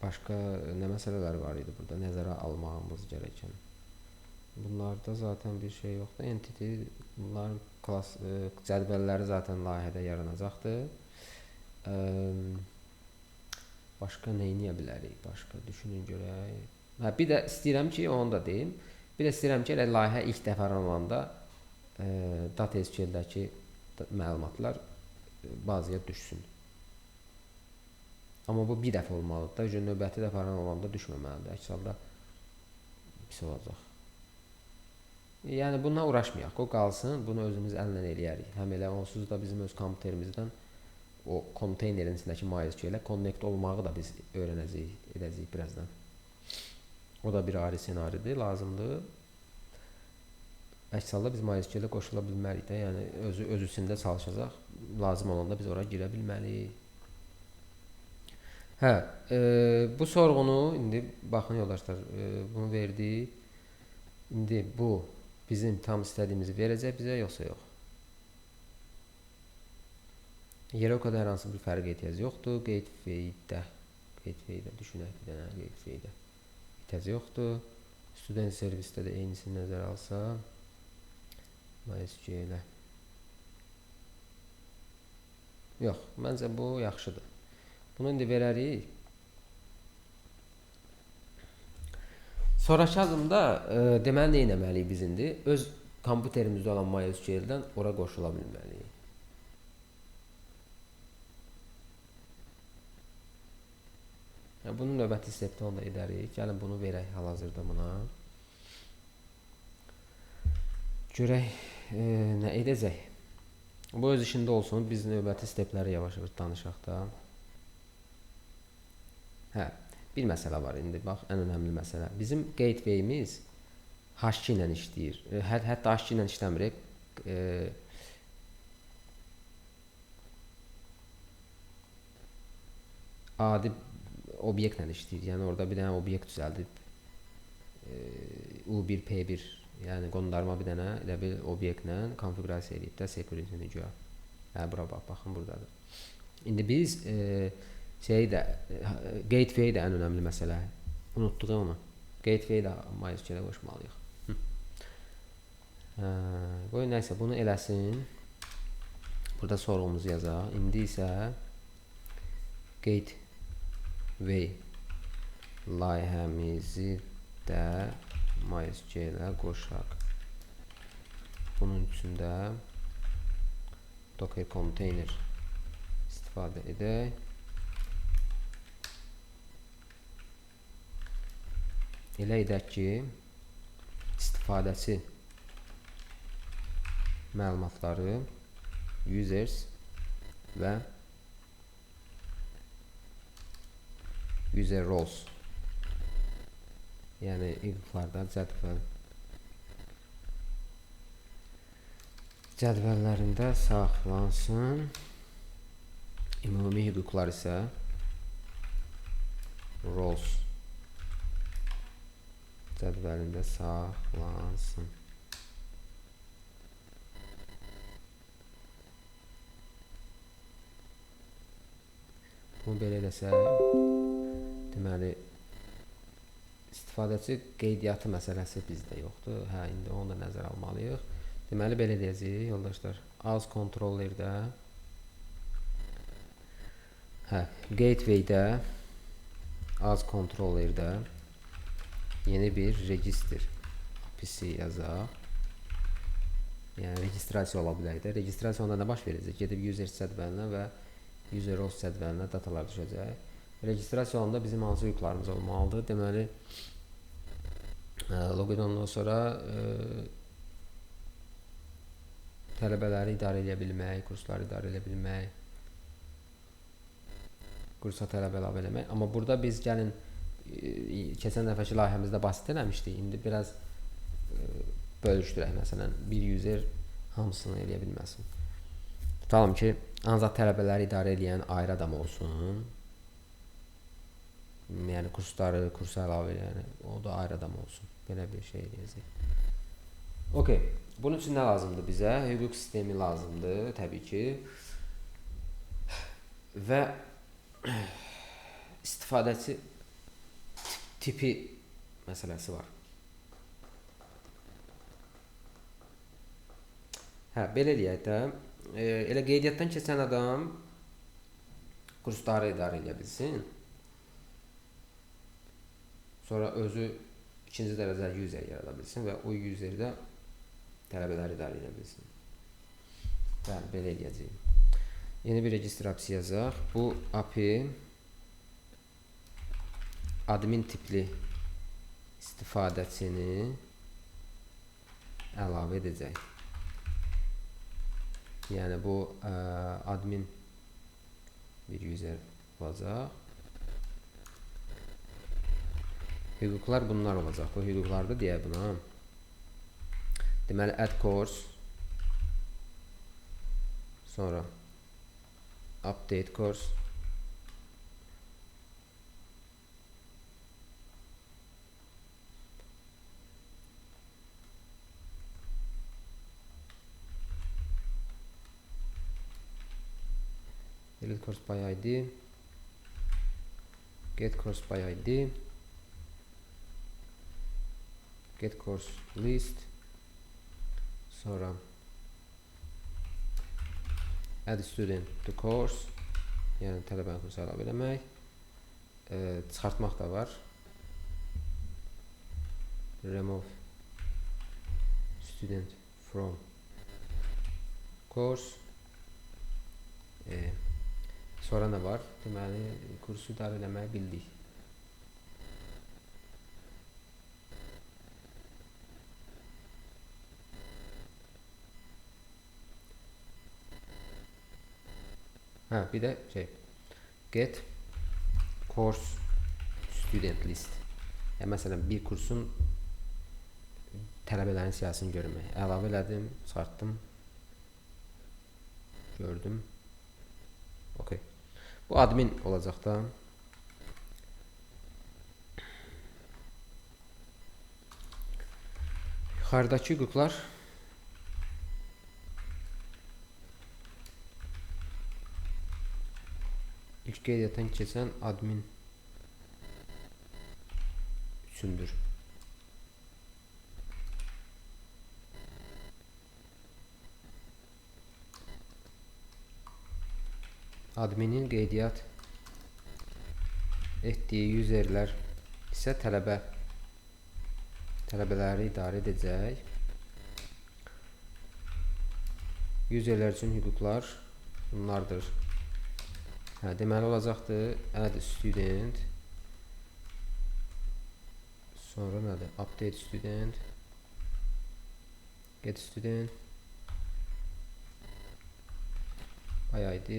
başqa nə məsələlər var idi burada nəzərə almağımız gərəkən. Bunlarda zaten bir şey yoxdur. Entity, bunların cədvəlləri zaten layihədə yaranacaqdır. Başqa nə edə bilərik? Başqa düşünün görək. Bir də istəyirəm ki, onu da deyim. Bir də istəyirəm ki, elə layihə ilk dəfə aranılanda Data SQL-dəki məlumatlar bazaya düşsün. Amma bu bir dəfə olmalıdır da, növbəti dəfə aranılanda düşməməlidir. Əks halda pis olacaq. Yəni bununla uğraşmayaq, o qalsın, bunu özümüz əllə eləyərik. Həm elə onsuz da bizim öz kompüterimizdən o konteynerin içindəki MySQL-ə connect olmağı da biz öyrənəcəyik, edəcəyik birazdan. O da bir ayrı senaridir, lazımdır. Əks halda biz MySQL-ə qoşula bilmərik də, yəni özüsündə çalışacaq. Lazım olanda biz ora girə bilməliyik. Bu sorğunu indi baxın yoldaşlar, bunu verdik. İndi bu bizim tam istədiyimizi verəcək bizə, yoxsa yox? Yerə o qədər hansı bir fərq ehtiyac yoxdur. Gateway-də düşünək bir dənə gateway-də ehtiyac yoxdur. Student servisdə də eynisini nəzərə alsa, MySQL-ə. Yox, məncə bu yaxşıdır. Bunu indi verərik. Sonraki adımda deməli nə etməliyik biz indi? Öz kompüterimizdə olan MySQL-dən ora qoşula bilməliyik. Bunu növbəti stepdə onda edərik. Gəlin bunu verək hal-hazırda buna. Görək nə edəcək. Bu öz işində olsun. Biz növbəti stepləri yavaş-yavaş danışaq da. Bir məsələ var indi. Bax, ən önəmli məsələ. Bizim gateway-imiz H2 ilə işləyir. Hətta H2 ilə işləmirik. Adi obyektlə işləyir. Yəni orada bir dənə obyekt düzəldib U1, P1, yəni qondarma bir dənə elə bir obyektlə konfiqurasiya edib də security-ni güya. Bura bax, baxın buradadır. İndi biz gateway də ən önəmli məsələ. Unutduq onu. Gateway də MySQL-ə qoşmalıyıq. Qoy nəysə bunu eləsin. Burada sorğumuzu yazaq. İndi isə gateway layihəmizi də MySQL-ə qoşaq. Bunun üçün də Docker container istifadə edək. Elə edək ki, istifadəçi məlumatları users və user roles, yəni hüquqlarda cədvəllərində saxlansın. Ümumi hüquqlar isə roles cədvəlində saxlansın. Bunu belə eləsək, Deməli, istifadəçi qeydiyyatı məsələsi bizdə yoxdur. Hə, indi onu da nəzərə almalıyıq. Deməli, belə deyəcəyik, yoldaşlar. Az kontrollerdə, gateway-də, az kontrollerdə yeni bir registr API-si yazaq. Yəni, registrasiya ola bilər də. Registrasiyada nə baş verəcək? Gedib user cədvəlinə və user roles cədvəlinə datalar düşəcək. Registrasiya olanda bizim hansı yüklərimiz olmalıdır? Deməli, loqondan sonra tələbələri idarə edə bilmək, kursları idarə edə bilmək, kursa tələbə əlavə eləmək. Amma burada biz gəlin, keçən dəfəki layihəmizdə basit eləmişdik. İndi biraz bölüşdürək. Məsələn, bir user hamısını eləyə bilməsin. Tutalım ki, ancaq tələbələri idarə edən ayrı adam olsun. Yəni, kursları, kursa əlavə edən, o da ayrı adam olsun. Belə bir şey eləyəcək. OK. Bunun üçün nə lazımdır bizə? Hüquq sistemi lazımdır, təbii ki. Və istifadəçi tipi məsələsi var. Belə eləyək də, elə qeydiyyatdan keçən adam kursları idarə edə bilsin. Sonra özü ikinci dərəcəli user yarada bilsin və o userdə tələbələri idarə edə bilsin. Bəli, belə eləyəcəyik. Yeni bir registr API yazaq. Bu API admin tipli istifadəçini əlavə edəcək. Yəni, bu admin bir user olacaq. Hüquqlar bunlar olacaq. Bu hüquqlarda deyək buna. Deməli, add course, sonra update course, delete course by ID, get course by ID, get course list, sonra add student to course, yəni tələbəni kursa əlavə eləmək, çıxartmaq da var, remove student from course, sonra nə var? Deməli, kursu idarə eləməyi bildik. Bir də get course student list. Yəni, məsələn, bir kursun tələbələrin siyahısını görmək. Əlavə elədim, çıxartdım, gördüm. OK. Bu admin olacaq da. Yuxarıdakı hüquqlar ilk qeydiyyatdan keçən admin üçündür. Adminin qeydiyyat etdiyi userlər isə tələbələri idarə edəcək. Userlər üçün hüquqlar bunlardır. Deməli olacaqdır add student, sonra nədir? Update student, get student by ID,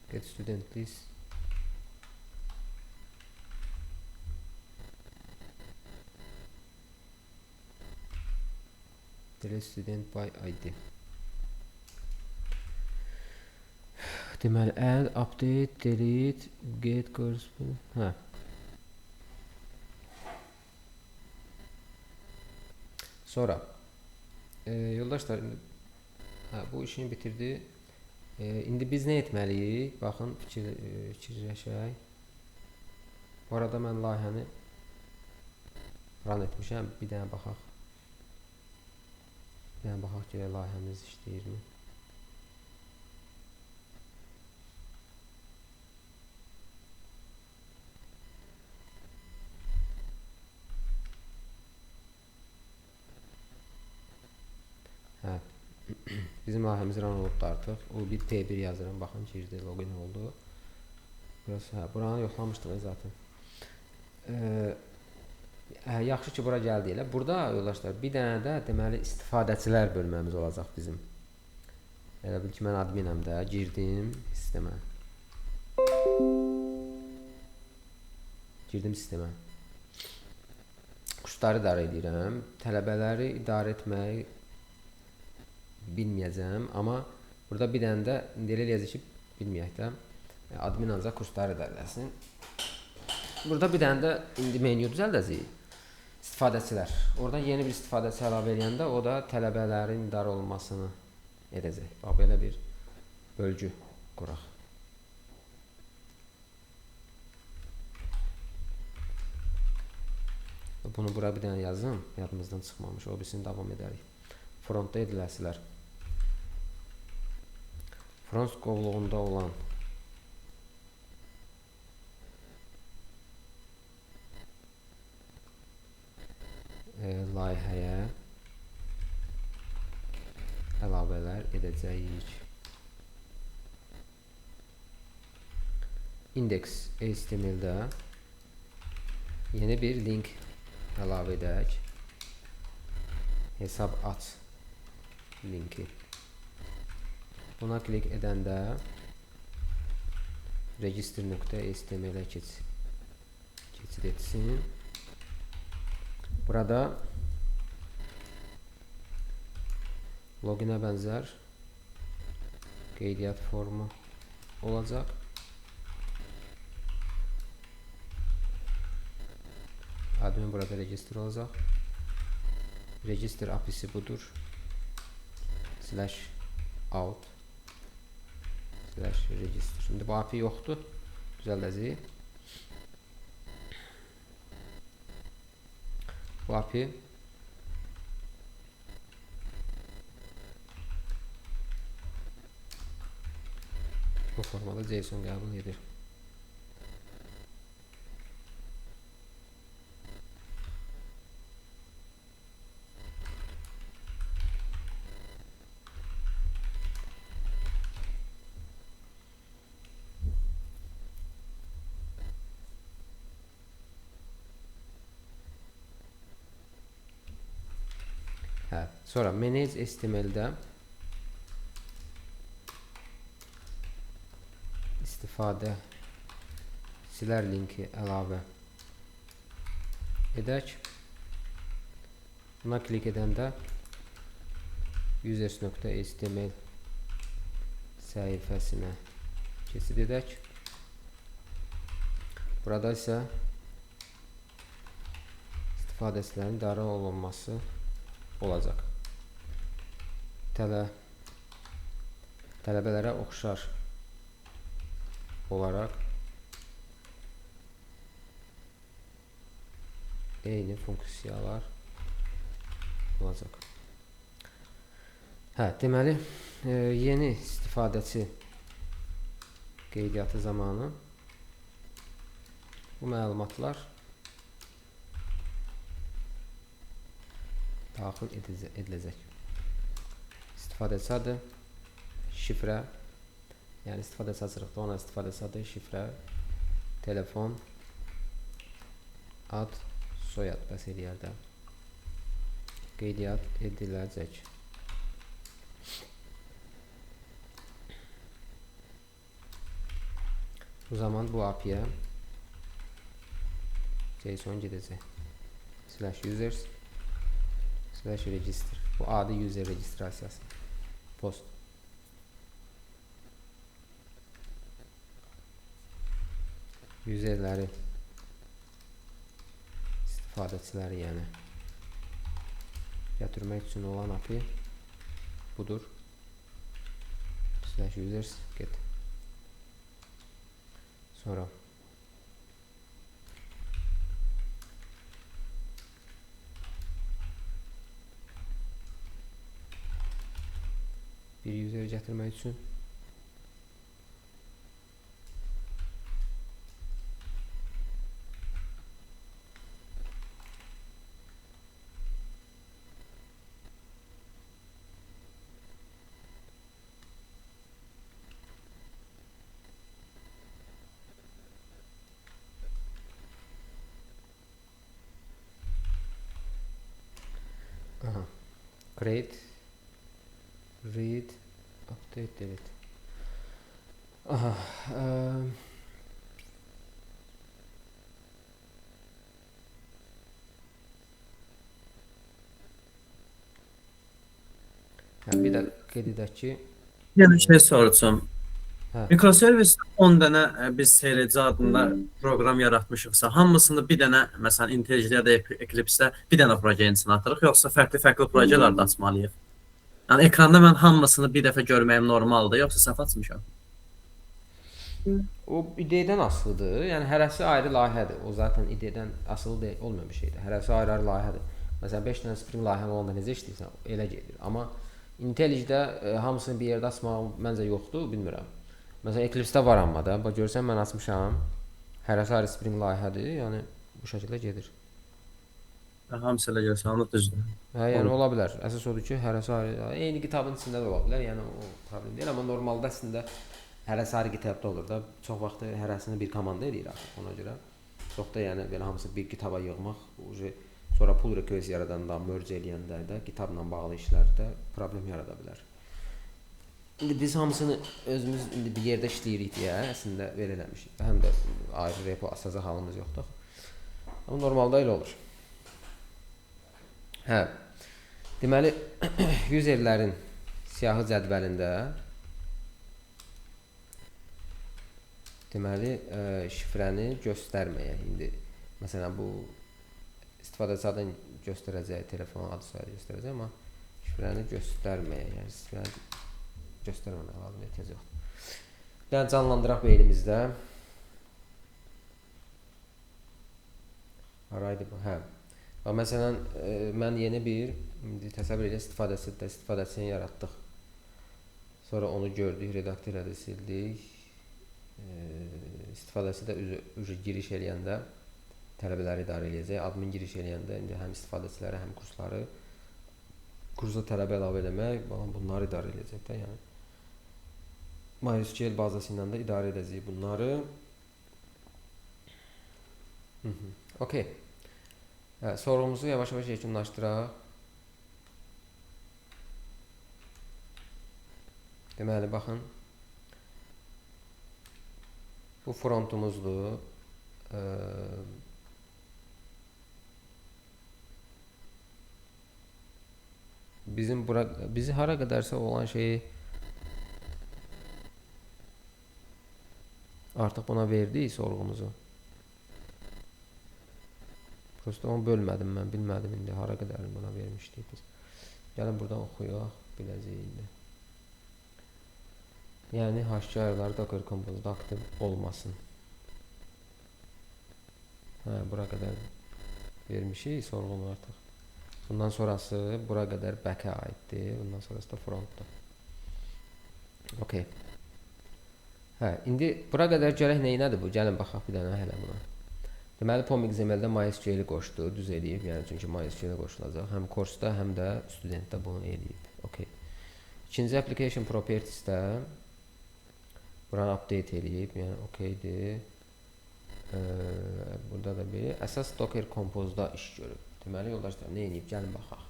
get student list, delete student by ID. Deməli, add, update, delete, get course. Sonra yoldaşlar, bu işini bitirdi. İndi biz nə etməliyik? Baxın, fikirləşək. Bu arada mən layihəni run etmişəm. Bir dənə baxaq. Bir dənə baxaq ki, layihəmiz işləyirmi? Hə. Bizim layihəmiz run olubdu artıq. O bir T1 yazıram. Baxın, girdi, login oldu. Burası, hə, buranı yoxlamışdıq zaten. Yaxşı ki, bura gəldi elə. Burada yoldaşlar, bir dənə də deməli istifadəçilər bölməmiz olacaq bizim. Elə bil ki, mən adminəm də, girdim sistemə. Kursları idarə edirəm. Tələbələri idarə etməyi bilməyəcəm, amma burada bir dənə də indi elə yazır ki, bilməyək də. Admin ancaq kursları idarə etsin. Burada bir dənə də indi menyu düzəldəcəyik. İstifadəçilər. Oradan yeni bir istifadəçi əlavə edəndə o da tələbələrin idarə olunmasını edəcək. Bax, belə bir bölgü quraq. Bunu bura bir dənə yazım. Yadımızdan çıxmamış. O birisini davam edərik. Frontda ediləsilər. Front qovluğunda olan layihəyə əlavələr edəcəyik. Index HTML-də yeni bir link əlavə edək. Hesab aç linki. Buna klik edəndə register.html-ə keçid etsin. Burada loginə bənzər qeydiyyat formu olacaq. Admin burada register olacaq. Register API'si budur. /out /register. Şimdi bu API yoxdur. Düzəldəcəyik. Bu API bu formada JSON qəbul edir. Sonra manage HTML-də istifadəçilər linki əlavə edək. Buna klik edəndə users.html səhifəsinə keçid edək. Burada isə istifadəçilərin idarə olunması olacaq. Tələbələrə oxşar olaraq eyni funksiyalar olacaq. Deməli, yeni istifadəçi qeydiyyatı zamanı bu məlumatlar daxil ediləcək. İstifadəçi adı, şifrə, yəni istifadəçi açırıqda ona istifadəçi adı, şifrə, telefon, ad, soyad bəs eləyər də qeydiyyat ediləcək. Bu zaman bu API-yə JSON gedəcək. /users/register. Bu adi user registrasiyası. Post. Userləri, istifadəçiləri yəni götürmək üçün olan API budur. slash users get. Sonra bir useri gətirmək üçün create, read, update, delete. Bir də qeyd edək ki, Yəni şey soracağım. hə, Mikroservis 10 dənə biz SLC adında proqram yaratmışıqsa, hamısını bir dənə, məsələn, IntelliJ ya da Eclipse-də bir dənə projenin içinə atırıq, yoxsa fərqli-fərqli projelər də açmalıyıq? Yəni ekranda mən hamısını bir dəfə görməyim normaldır, yoxsa səhv açmışam? o ideyadan asılıdır. Yəni hərəsi ayrı layihədir. O zaten ideyadan asılı deyil, olmayan bir şeydir. Hərəsi ayrı layihədir. Məsələn 5 dənə Spring layihən olanda necə işləyirsən, elə gedir. Amma IntelliJ-də hamısını bir yerdə asmaq məncə yoxdur, bilmirəm. Məsələn Eclipse-də var amma da, bax görsən mən açmışam. Hərəsi ayrı Spring layihədir. Yəni bu şəkildə gedir. Hamısı elə görsən, onu düzdür. Hə, yəni ola bilər. Əsas odur ki, hərəsi ayrı, eyni kitabın içində də ola bilər. Yəni o problem deyil, amma normalda əslində hərəsi ayrı kitabda olur da. Çox vaxt hərəsini bir komanda eləyir axı ona görə. Çox da yəni belə hamısı bir kitaba yığmaq, sonra pull request yaradanda, merge eləyəndə də kitabla bağlı işlərdə problem yarada bilər. İndi biz hamısını özümüz indi bir yerdə işləyirik deyə əslində belə eləmişik. Həm də ayrı repo asacaq halımız yoxdur. Amma normalda elə olur. Hə. Deməli userlərin siyahı cədvəlində deməli şifrəni göstərməyə indi məsələn bu istifadəçi adını göstərəcək, telefon adı soyadı göstərəcək, amma şifrəni göstərməyə, yəni şifrəni göstərməmək lazım, ehtiyac yoxdur. Yəni canlandıraq beynimizdə. Haraydı bu? Hə. Bax məsələn mən yeni bir indi təsəvvür edin istifadəçini yaratdıq. Sonra onu gördük, redaktör elədik, sildik. İstifadəçi də giriş eləyəndə tələbələri idarə edəcək. Admin giriş eləyəndə indi həm istifadəçiləri, həm kursları kursa tələbə əlavə etmək, bunları idarə edəcək də, yəni MySQL bazası ilə də idarə edəcəyik bunları. Okay. Hə, sorğumuzu yavaş-yavaş yekunlaşdıraq. Deməli, baxın. Bu frontumuzdur. Bizi hara qədərsə olan şeyi artıq buna verdik sorğumuzu. Prosta onu bölmədim mən, bilmədim indi hara qədər buna vermişdik biz. Gəlin buradan oxuyaq, biləcəyik indi. Yəni HTML-lər Docker Compose'da aktiv olmasın. Hə, bura qədər vermişik sorğunu artıq. Bundan sonrası bura qədər back-ə aiddir, bundan sonrası da frontdur. Okay. Hə, indi bura qədər gələk neyinədir bu? Gəlin baxaq bir dənə hələ buna. Deməli POM.XML-də MySQL-i qoşdu, düz eləyib, yəni çünki MySQL qoşulacaq. Həm kursda, həm də studentdə bunu eləyib. Okay. İkinci application propertiesdə buranı update eləyib, yəni okeydir. Burada da bir əsas Docker Compose-da iş görüb. Deməli yoldaşlar nə eləyib? Gəlin baxaq.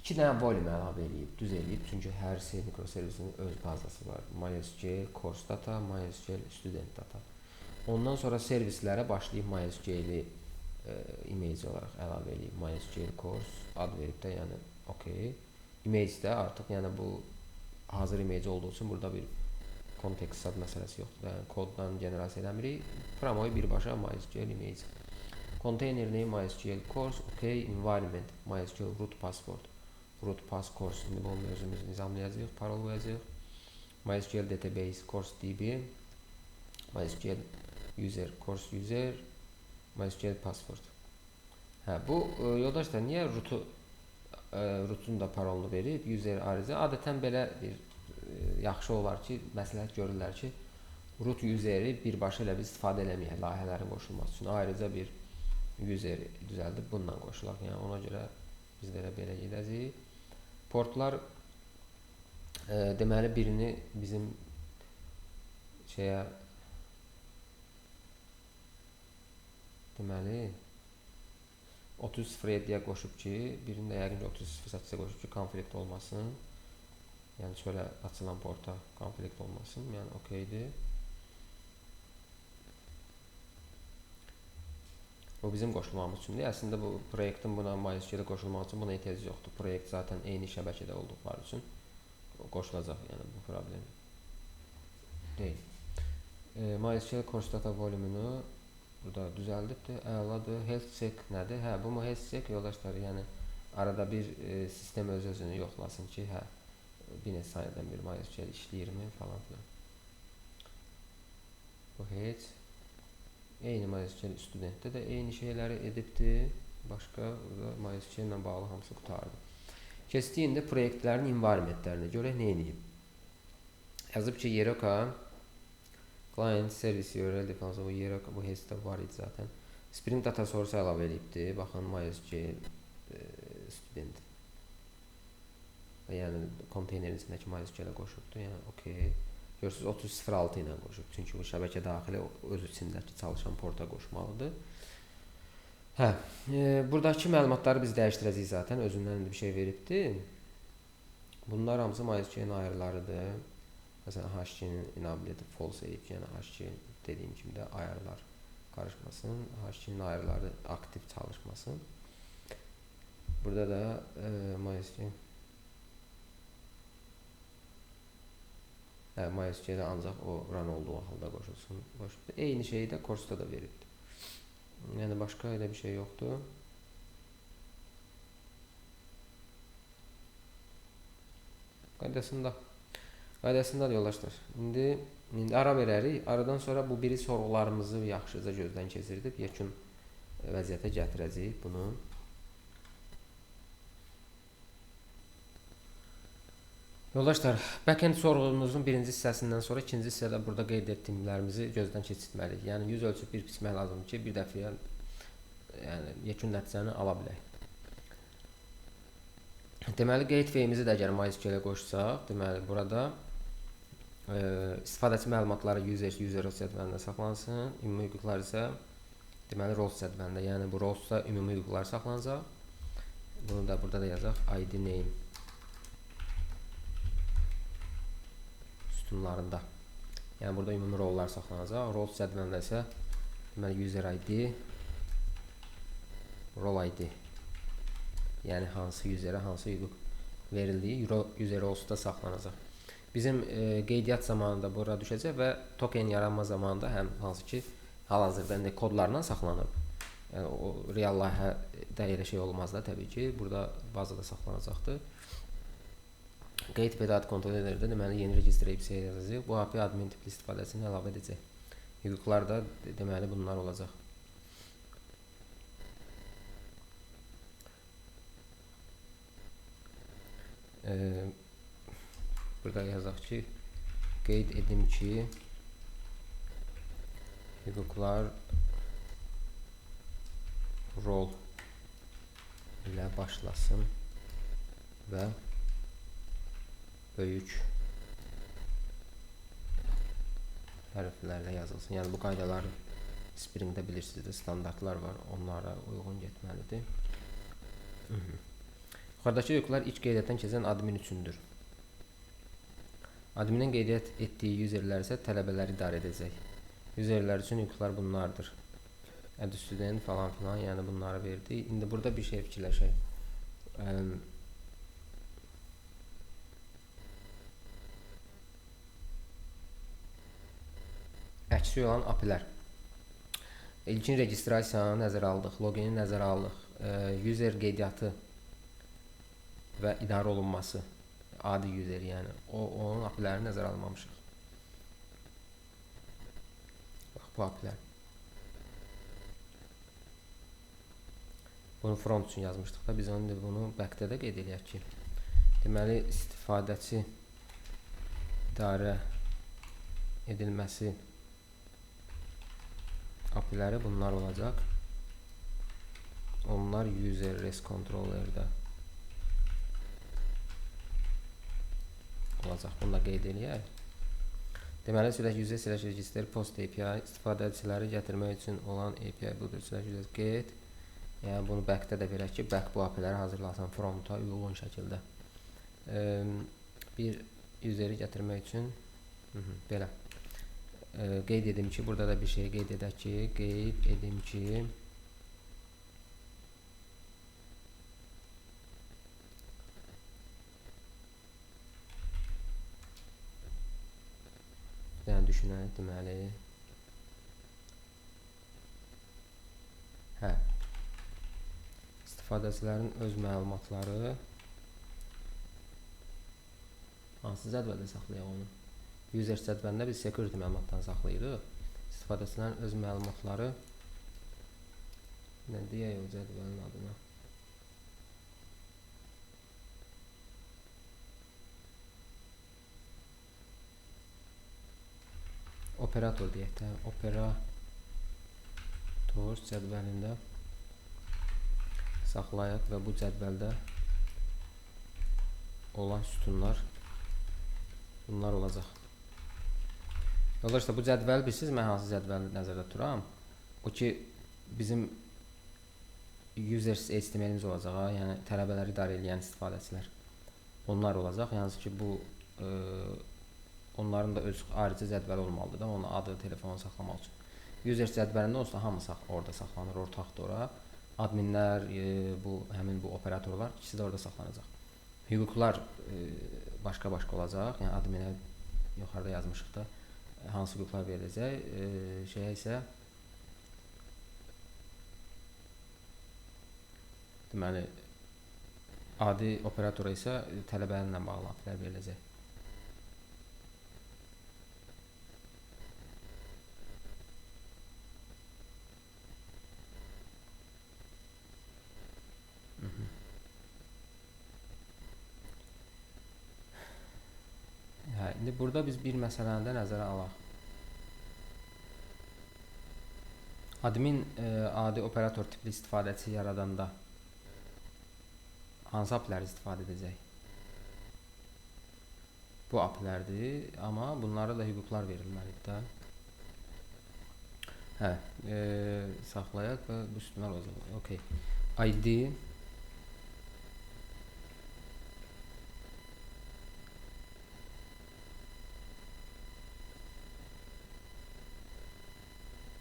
2 dənə volume əlavə eləyib, düz eləyib. Çünki hər mikroservisinin öz bazası var. MySQL course data, MySQL student data. Ondan sonra servislərə başlayıb MySQL-i image olaraq əlavə eləyib. MySQL course ad verib də, yəni okey. Image də artıq, yəni bu hazır image olduğu üçün burada bir kontekst ad məsələsi yoxdur. Yəni koddan generasiya eləmirik. Promoyu birbaşa MySQL image. Container name MySQL course, okey. Environment MySQL root password. Root pass course-unu bunu özümüz nizamlayacağıq, parol qoyacağıq. MySQL database course DB, MySQL user course user, MySQL password. Hə, bu yoldaşlar niyə rootun da parolunu verib, user arıza. Adətən belə bir yaxşı olar ki, məsləhət görürlər ki, root useri birbaşa ilə biz istifadə eləməyək layihələrin qoşulması üçün. Ayrıca bir user düzəldib bununla qoşulaq. Yəni ona görə biz də belə gedəcəyik. Portlar deməli birini bizim deməli 30.07-yə qoşub ki, birində yəqin ki 30.08-ə qoşub ki, konflikt olmasın. Yəni şöyle açılan porta konflikt olmasın. Yəni okeydir. Bu bizim qoşulmamız üçündür. Əslində bu proyektin buna MySQL-ə qoşulması üçün buna ehtiyac yoxdur. Proyekt zaten eyni şəbəkədə olduqları üçün qoşulacaq. Yəni bu problem deyil. MySQL course data volümünü burada düzəldibdir. Əladır. Health check nədir? Hə, bu health check yoldaşlar, yəni arada bir sistem öz-özünü yoxlasın ki, hə, bir neçə saniyədən bir MySQL işləyirmi falan filan. Bu heç eyni MySQL studentdə də eyni şeyləri edibdir. Başqa burada MySQL ilə bağlı hamısı qutardı. Keçdik indi proyektlərin environmentlərinə görə nə edib? Yazıb ki, Yeroka client service URL defansı, bu Yeroka bu HES'də var idi zaten. Spring data source əlavə edibdir. Baxın MySQL student. Yəni konteynerin içindəki MySQL-ə qoşubdur. Yəni okey. Görürsünüz 30.06 ilə qoşub. Çünki bu şəbəkə daxili öz içindəki çalışan porta qoşmalıdır. Hə, buradakı məlumatları biz dəyişdirəcəyik zaten. Özündən bir şey veribdir. Bunlar hamısı MySQL-in ayarlarıdır. Məsələn, HashKey-nin enabled false edib, yəni HashKey dediyim kimi də ayarlar qarışmasın. HashKey-nin ayarları aktiv çalışmasın. Burada da MySQL MySQL-ə ancaq o run olduğu halda qoşulsun. Eyni şeyi də course-da da veribdir. Yəni başqa elə bir şey yoxdur. Qaydasında yoldaşlar. İndi ara verərik. Aradan sonra bu biri sorğularımızı yaxşıca gözdən keçirdib yekun vəziyyətə gətirəcəyik bunu. Yoldaşlar, backend sorğumuzun birinci hissəsindən sonra ikinci hissədə burada qeyd etdiklərimizi gözdən keçirtməliyik. Yəni 100 ölçüb bir biçmək lazımdır ki, bir dəfəyə yəni yekun nəticəni ala bilək. Deməli, gateway-imizi də əgər MySQL-ə qoşsaq, deməli burada istifadəçi məlumatları user roles cədvəlində saxlansın, ümumi hüquqlar isə deməli roles cədvəlində, yəni bu roles-da ümumi hüquqlar saxlanacaq. Bunu da burada da yazaq ID name sütunlarında. Yəni burada ümumi rollar saxlanacaq. Roles cədvəlində isə deməli user ID, role ID. Yəni hansı userə hansı hüquq verildiyi user roles-da saxlanacaq. Bizim qeydiyyat zamanında bura düşəcək və token yaranma zamanında həm hansı ki hal-hazırda kodlarla saxlanıb. Yəni o real layihədə elə şey olmaz da təbii ki, burada bazada saxlanacaqdır. Qeyd pedad kontrol edilir deməli yeni registr API yazacaq. Bu API admin tipli istifadəsini əlavə edəcək. Hüquqlar da deməli bunlar olacaq. Burada yazaq ki, qeyd edim ki, hüquqlar rol ilə başlasın və böyük hərflərlə yazılsın. Yəni bu qaydalar Spring-də bilirsiniz, standartlar var, onlara uyğun getməlidir. Yuxarıdakı hüquqlar ilk qeydiyyatdan keçən admin üçündür. Adminin qeydiyyat etdiyi userlər isə tələbələr idarə edəcək. Userlər üçün hüquqlar bunlardır. Add student falan filan, yəni bunları verdi. İndi burada bir şey fikirləşək. Əksi olan API-lər. İlkin registrasiyanı nəzərə aldıq, logini nəzərə aldıq, user qeydiyyatı və idarə olunması adi user, yəni onun API-lərini nəzərə almamışıq. Bax bu API-lər. Bunu front üçün yazmışdıq da, biz bunu backdə də qeyd edək ki, deməli istifadəçi idarə edilməsi API-ləri bunlar olacaq. Onlar user REST controller'da olacaq. Bunu da qeyd edək. Deməli /user/register post API istifadəçiləri gətirmək üçün olan API budur. /get. Yəni bunu backdə də verək ki, back bu API-ləri hazırlasın fronta uyğun şəkildə. Bir useri gətirmək üçün belə qeyd edim ki, burada da bir şey qeyd edək ki, yəni düşünək, deməli istifadəçilərin öz məlumatları hansı cədvəldə saxlayaq onu? User cədvəlində biz security məlumatlarını saxlayırıq. İstifadəçilərin öz məlumatları nə deyək o cədvəlin adına? Operator deyək də, operator cədvəlində saxlayaq və bu cədvəldə olan sütunlar bunlar olacaq. Yoldaşlar, bu cədvəli bilirsiniz, mən hansı cədvəli nəzərdə tuturam? O ki, bizim users HTML-imiz olacaq, yəni tələbələri idarə edən istifadəçilər. Onlar olacaq, yalnız ki, bu onların da öz ayrıca cədvəli olmalıdır da, onun adı, telefonu saxlamaq üçün. Users cədvəlində olsa hamısı orada saxlanır, ortaqdır ora. Adminlər, həmin bu operatorlar ikisi də orada saxlanacaq. Hüquqlar başqa-başqa olacaq. Yəni adminə yuxarıda yazmışıq da hansı hüquqlar veriləcək. Şeyə isə deməli adi operatora isə tələbələrlə bağlı API-lər veriləcək. İndi burada biz bir məsələni də nəzərə alaq. Admin adi operator tipli istifadəçi yaradanda hansı API-ləri istifadə edəcək? Bu API-lərdir, amma bunlara da hüquqlar verilməlidir də. Saxlayaq və bu sütunlar olacaq. Okay. ID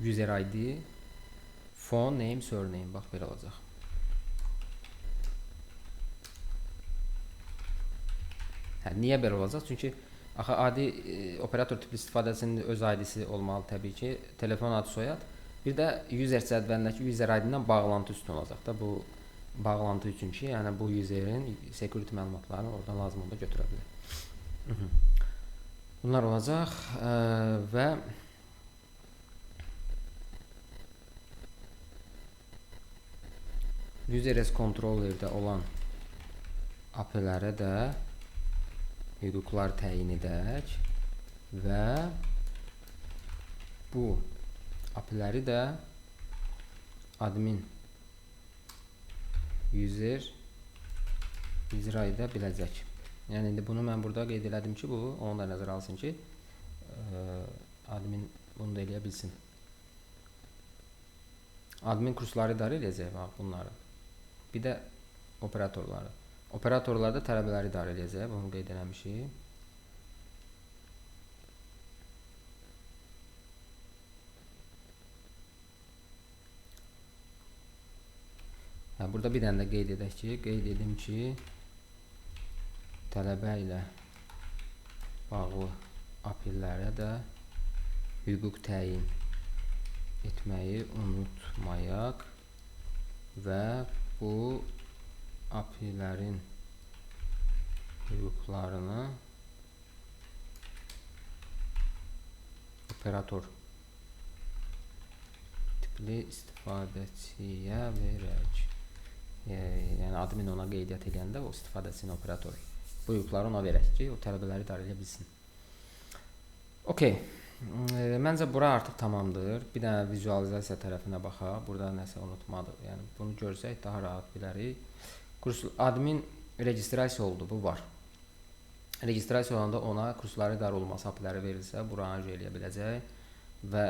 user ID, phone name, surname. Bax belə olacaq. Niyə belə olacaq? Çünki axı adi operator tipli istifadəçinin öz ID-si olmalı təbii ki. Telefon adı, soyad. Bir də user cədvəlindəki user ID-dən bağlantı üstün olacaq da. Bu bağlantı üçün ki, yəni bu userin security məlumatlarını oradan lazım olanda götürə bilər. Bunlar olacaq və user REST controller'də olan API-lərə də hüquqlar təyin edək və bu API-ləri də admin user icra edə biləcək. Yəni indi bunu mən burada qeyd elədim ki, bu onu da nəzərə alsın ki, admin bunu da eləyə bilsin. Admin kursları idarə edəcək bax bunları. Bir də operatorları. Operatorlar da tələbələri idarə edəcək. Bunu qeyd eləmişik. Burada bir dənə də qeyd edək ki, edim ki, tələbə ilə bağlı API-lərə də hüquq təyin etməyi unutmayaq və bu API-lərin hüquqlarını operator tipli istifadəçiyə verək. Yəni admin ona qeydiyyat edəndə o istifadəçinin operator bu hüquqları ona verək ki, o tələbələri idarə edə bilsin. Okey. Məncə bura artıq tamamdır. Bir dənə vizualizasiya tərəfinə baxaq. Burada nəsə unutmadıq. Yəni bunu görsək daha rahat bilərik. Kurs admin registrasiya oldu, bu var. Registrasiya olanda ona kursların idarə olunması API-ləri verilsə, bura aranj eləyə biləcək və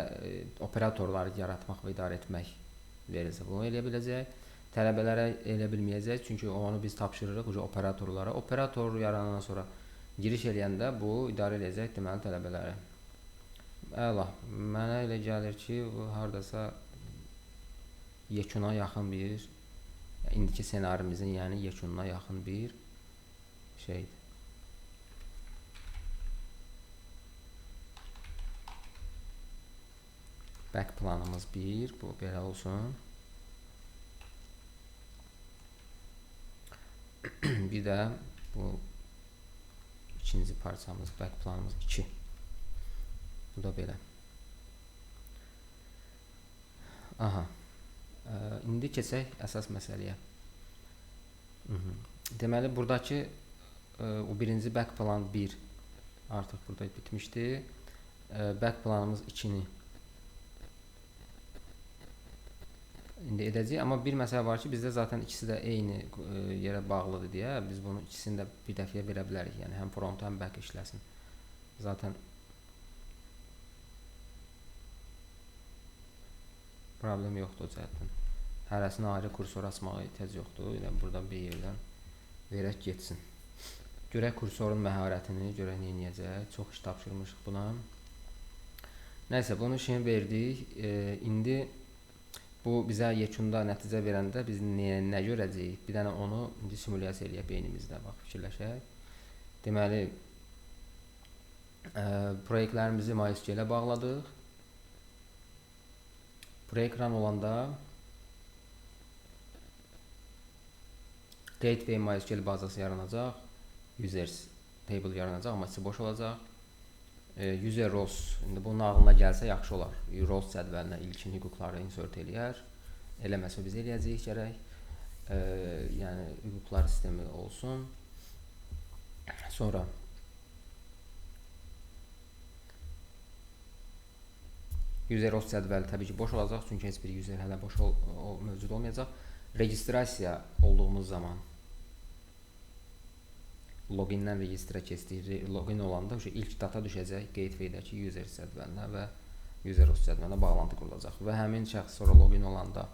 operatorları yaratmaq və idarə etmək verilsə, bunu eləyə biləcək. Tələbələrə elə bilməyəcək, çünki onu biz tapşırırıq operatorlara. Operator yaranandan sonra giriş eləyəndə bu idarə edəcək deməli tələbələri. Əla, mənə elə gəlir ki, bu hardasa yekuna yaxın bir, indiki senarimizin yəni yekununa yaxın bir şeydir. Back planımız bir, bu belə olsun. Bir də bu ikinci parçamız, back planımız 2. Bu da belə. Aha. İndi keçək əsas məsələyə. Deməli, buradakı o birinci back plan 1 artıq burada bitmişdi. Back planımız 2-ni indi edəcəyik, amma bir məsələ var ki, bizdə zaten ikisi də eyni yerə bağlıdır deyə biz bunu ikisini də bir dəfəyə verə bilərik. Yəni həm front, həm back işləsin. Zaten problem yoxdur o cəhətdən. Hərəsinə ayrı kursor açmağa ehtiyac yoxdur. Yəni burada bir yerdən verək getsin. Görək kursorun məharətini, görək nə edəcək. Çox iş tapşırmışıq buna. Nəysə, bunu işini verdik. İndi bu bizə yekunda nəticə verəndə biz nə görəcəyik? Bir dənə onu indi simulyasiya eləyək beynimizdə, bax, fikirləşək. Deməli, proyektlərimizi MySQL-ə bağladıq. Proekran olanda Gateway MySQL bazası yaranacaq. Users table yaranacaq, amma içi boş olacaq. User roles, indi bunun ağlına gəlsə yaxşı olar. Roles cədvəlinə ilkin hüquqları insert eləyər. Eləməsə biz eləyəcəyik gərək. Yəni hüquqlar sistemi olsun. Sonra user roles cədvəli təbii ki boş olacaq, çünki heç bir user hələ boş mövcud olmayacaq. Registrasiya olduğumuz zaman logindən registrə keçdik. Login olanda ilk data düşəcək Gateway-dəki user cədvəlinə və user roles cədvəlinə bağlantı qurulacaq. Və həmin şəxs sonra login olanda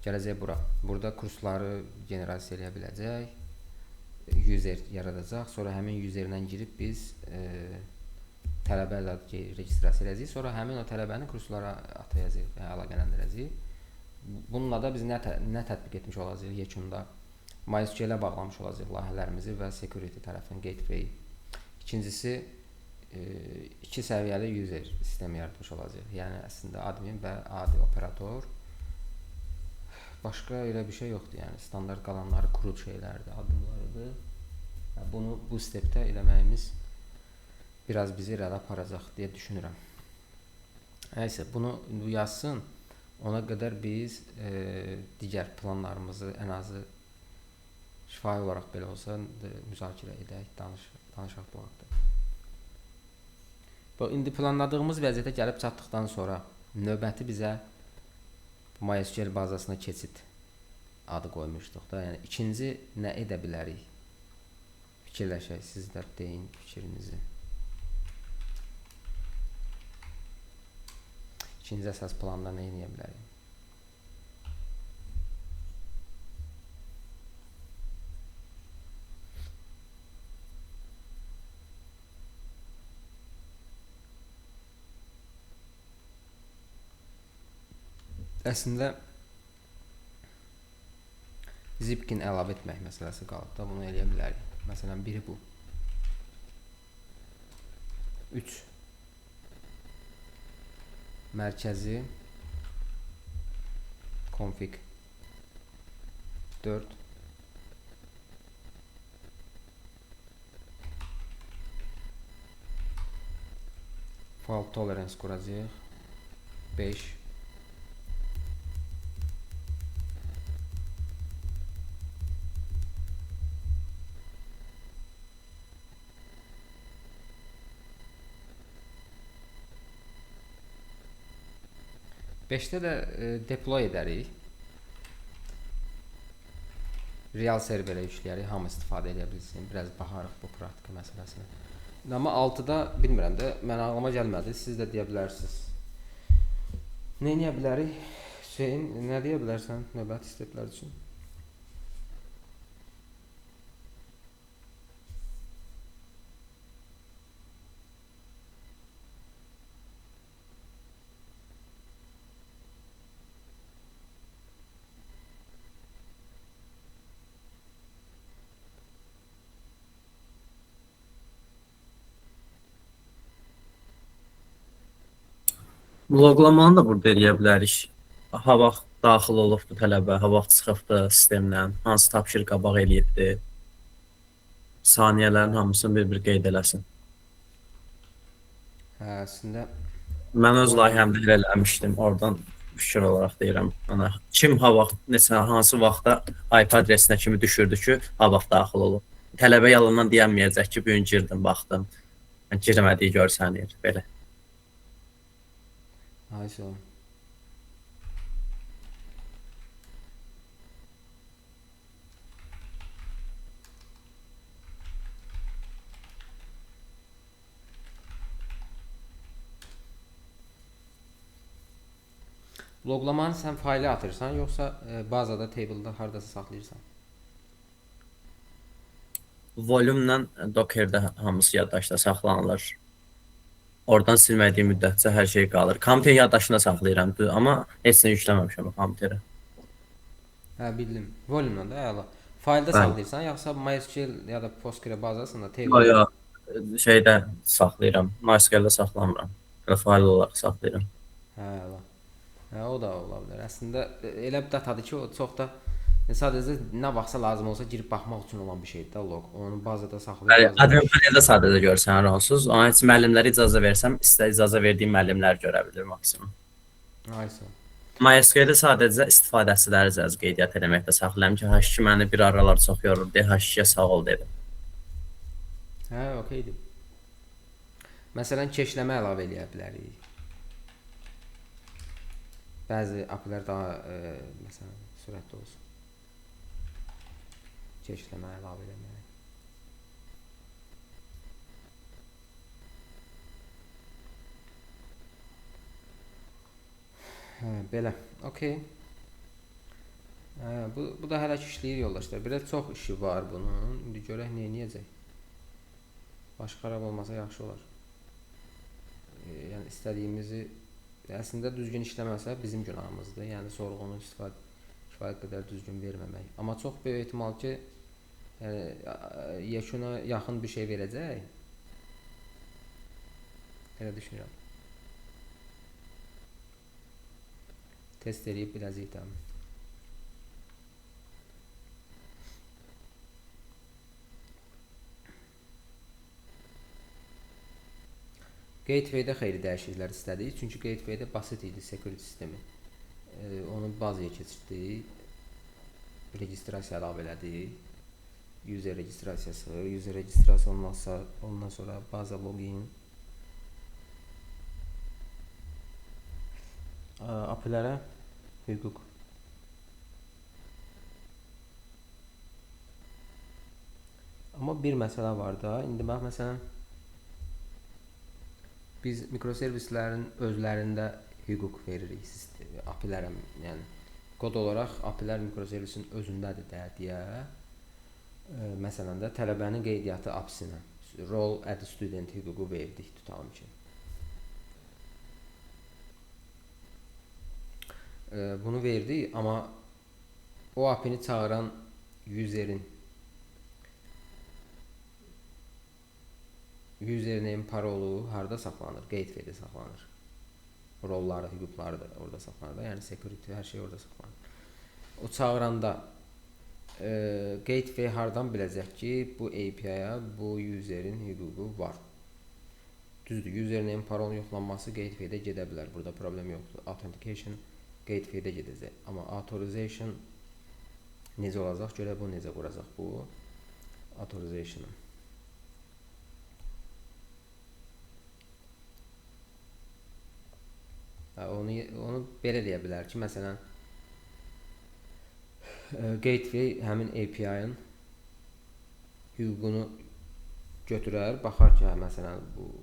gələcək bura. Burada kursları generasiya eləyə biləcək. User yaradacaq. Sonra həmin userlə girib biz tələbə registrasiya edəcəyik. Sonra həmin o tələbəni kurslara atayacaq, əlaqələndirəcəyik. Bununla da biz nə tətbiq etmiş olacaq yekunda? MySQL-ə bağlamış olacaq layihələrimizi və security tərəfin gateway. İkincisi, 2 səviyyəli user sistemi yaratmış olacaq. Yəni əslində admin və adi operator. Başqa elə bir şey yoxdur. Yəni standart qalanları CRUD şeylərdir, adımlarıdır. Bunu bu stepdə eləməyimiz biraz bizi irəli aparacaq deyə düşünürəm. Nəysə, bunu yazsın. Ona qədər biz digər planlarımızı ən azı şifahi olaraq belə olsa müzakirə edək, danışaq bu haqda. İndi planladığımız vəziyyətə gəlib çatdıqdan sonra növbəti bizə MySQL bazasına keçid adı qoymuşduq da. Yəni ikinci nə edə bilərik? Fikirləşək, siz də deyin fikrinizi. İkinci əsas planda nə edə bilərik? Əslində zipkin əlavə etmək məsələsi qalıb da, bunu eləyə bilərik. Məsələn, biri bu. 3 mərkəzi config 4 Fault tolerance quracağıq. 5. Beşdə də deploy edərik. Real serverə yükləyərik, hamı istifadə edə bilsin. Biraz baxarıq bu praktika məsələsinə. Amma 6-da bilmirəm də, mən ağlıma gəlmədi. Siz də deyə bilərsiniz. Nə edə bilərik? Hüseyn, nə deyə bilərsən növbəti steplər üçün? Loqlamanı da burada eləyə bilərik. Ha vaxt daxil olubdu tələbə, ha vaxt çıxıbdı sistemdən, hansı tapşırıq qabaq eləyibdi. Saniyələrin hamısını bir-bir qeyd eləsin. Hə, əslində Mən öz layihəmdə elə eləmişdim. Oradan fikir olaraq deyirəm. Ana kim ha vaxt neçə hansı vaxtda IP adresinə kimi düşürdü ki, ha vaxt daxil olub. Tələbə yalandan deyənməyəcək ki, bu gün girdim, baxdım. Girmədiyi görsənir belə. ay sağ ol. Loqlamanı sən fayla atırsan, yoxsa bazada, table'da hardasa saxlayırsan? Volümlə Dockerdə hamısı yaddaşda saxlanılır. Oradan silmədiyi müddətcə hər şey qalır. Kompüter yaddaşında saxlayıram, amma heç nə yükləməmişəm o kompüterə. Hə, bildim. Volümlə də əla. Faylda saxlayırsan, yoxsa MySQL ya da Postgre bazasında table? Yox, şeydə saxlayıram. MySQL-də saxlamıram. Fayl olaraq saxlayıram. Hə, əla. Hə, o da ola bilər. Əslində elə bir datadır ki, o çox da sadəcə nə vaxtsa lazım olsa girib baxmaq üçün olan bir şeydir də log. Onu bazada saxlayıb. Admin paneldə sadəcə görsən onsuz. Ona heç müəllimlərə icazə versəm, icazə verdiyim müəllimlər görə bilir maksimum. Ay sağ ol. MySQL-də sadəcə istifadəçiləri cəz qeydiyyat eləməkdə saxlayıram ki, H2 məni bir aralar çox yorur deyə H2-yə sağ ol dedim. Hə, okeydir. Məsələn, keşləmə əlavə eləyə bilərik. Bəzi API-lər daha məsələn sürətli olsun. Keşləmə əlavə eləmək. Hə, belə. Okay. Hə, bu da hələ ki işləyir yoldaşlar. Biraz çox işi var bunun. İndi görək nə edəcək. Baş xarab olmasa yaxşı olar. Yəni istədiyimizi əslində düzgün işləməsə bizim günahımızdır. Yəni sorğunu kifayət qədər düzgün verməmək. Amma çox böyük ehtimal ki, yəni yekuna yaxın bir şey verəcək. Elə düşünürəm. Test edib biləcəkdim. Gateway-də xeyli dəyişikliklər istədik. Çünki Gateway-də basit idi security sistemi. Onu bazaya keçirdik. Registrasiya əlavə elədik. User registrasiyası, user registrasiya ondan sonra baza login. API-lərə hüquq. Amma bir məsələ var da. İndi bax məsələn biz mikroservislərin özlərində hüquq veririk API-lərə. Yəni kod olaraq API-lər mikroservisin özündədir deyə. Məsələn də tələbənin qeydiyyatı API-sinə role add student hüququ verdik tutalım ki. Bunu verdik, amma o API-ni çağıran userin username, parolu harda saxlanır? Gateway-də saxlanır. Rolları, hüquqları da orada saxlanır. Yəni security, hər şey orada saxlanır. O çağıranda Gateway hardan biləcək ki, bu API-yə bu userin hüququ var? Düzdür, username parolun yoxlanması gateway-də gedə bilər. Burada problem yoxdur. Authentication gateway-də gedəcək. Amma authorization necə olacaq? Görək bu necə quracaq bu authorization-ı. Onu belə deyə bilər ki, məsələn, gateway həmin API-ın hüququnu götürər, baxar ki, məsələn,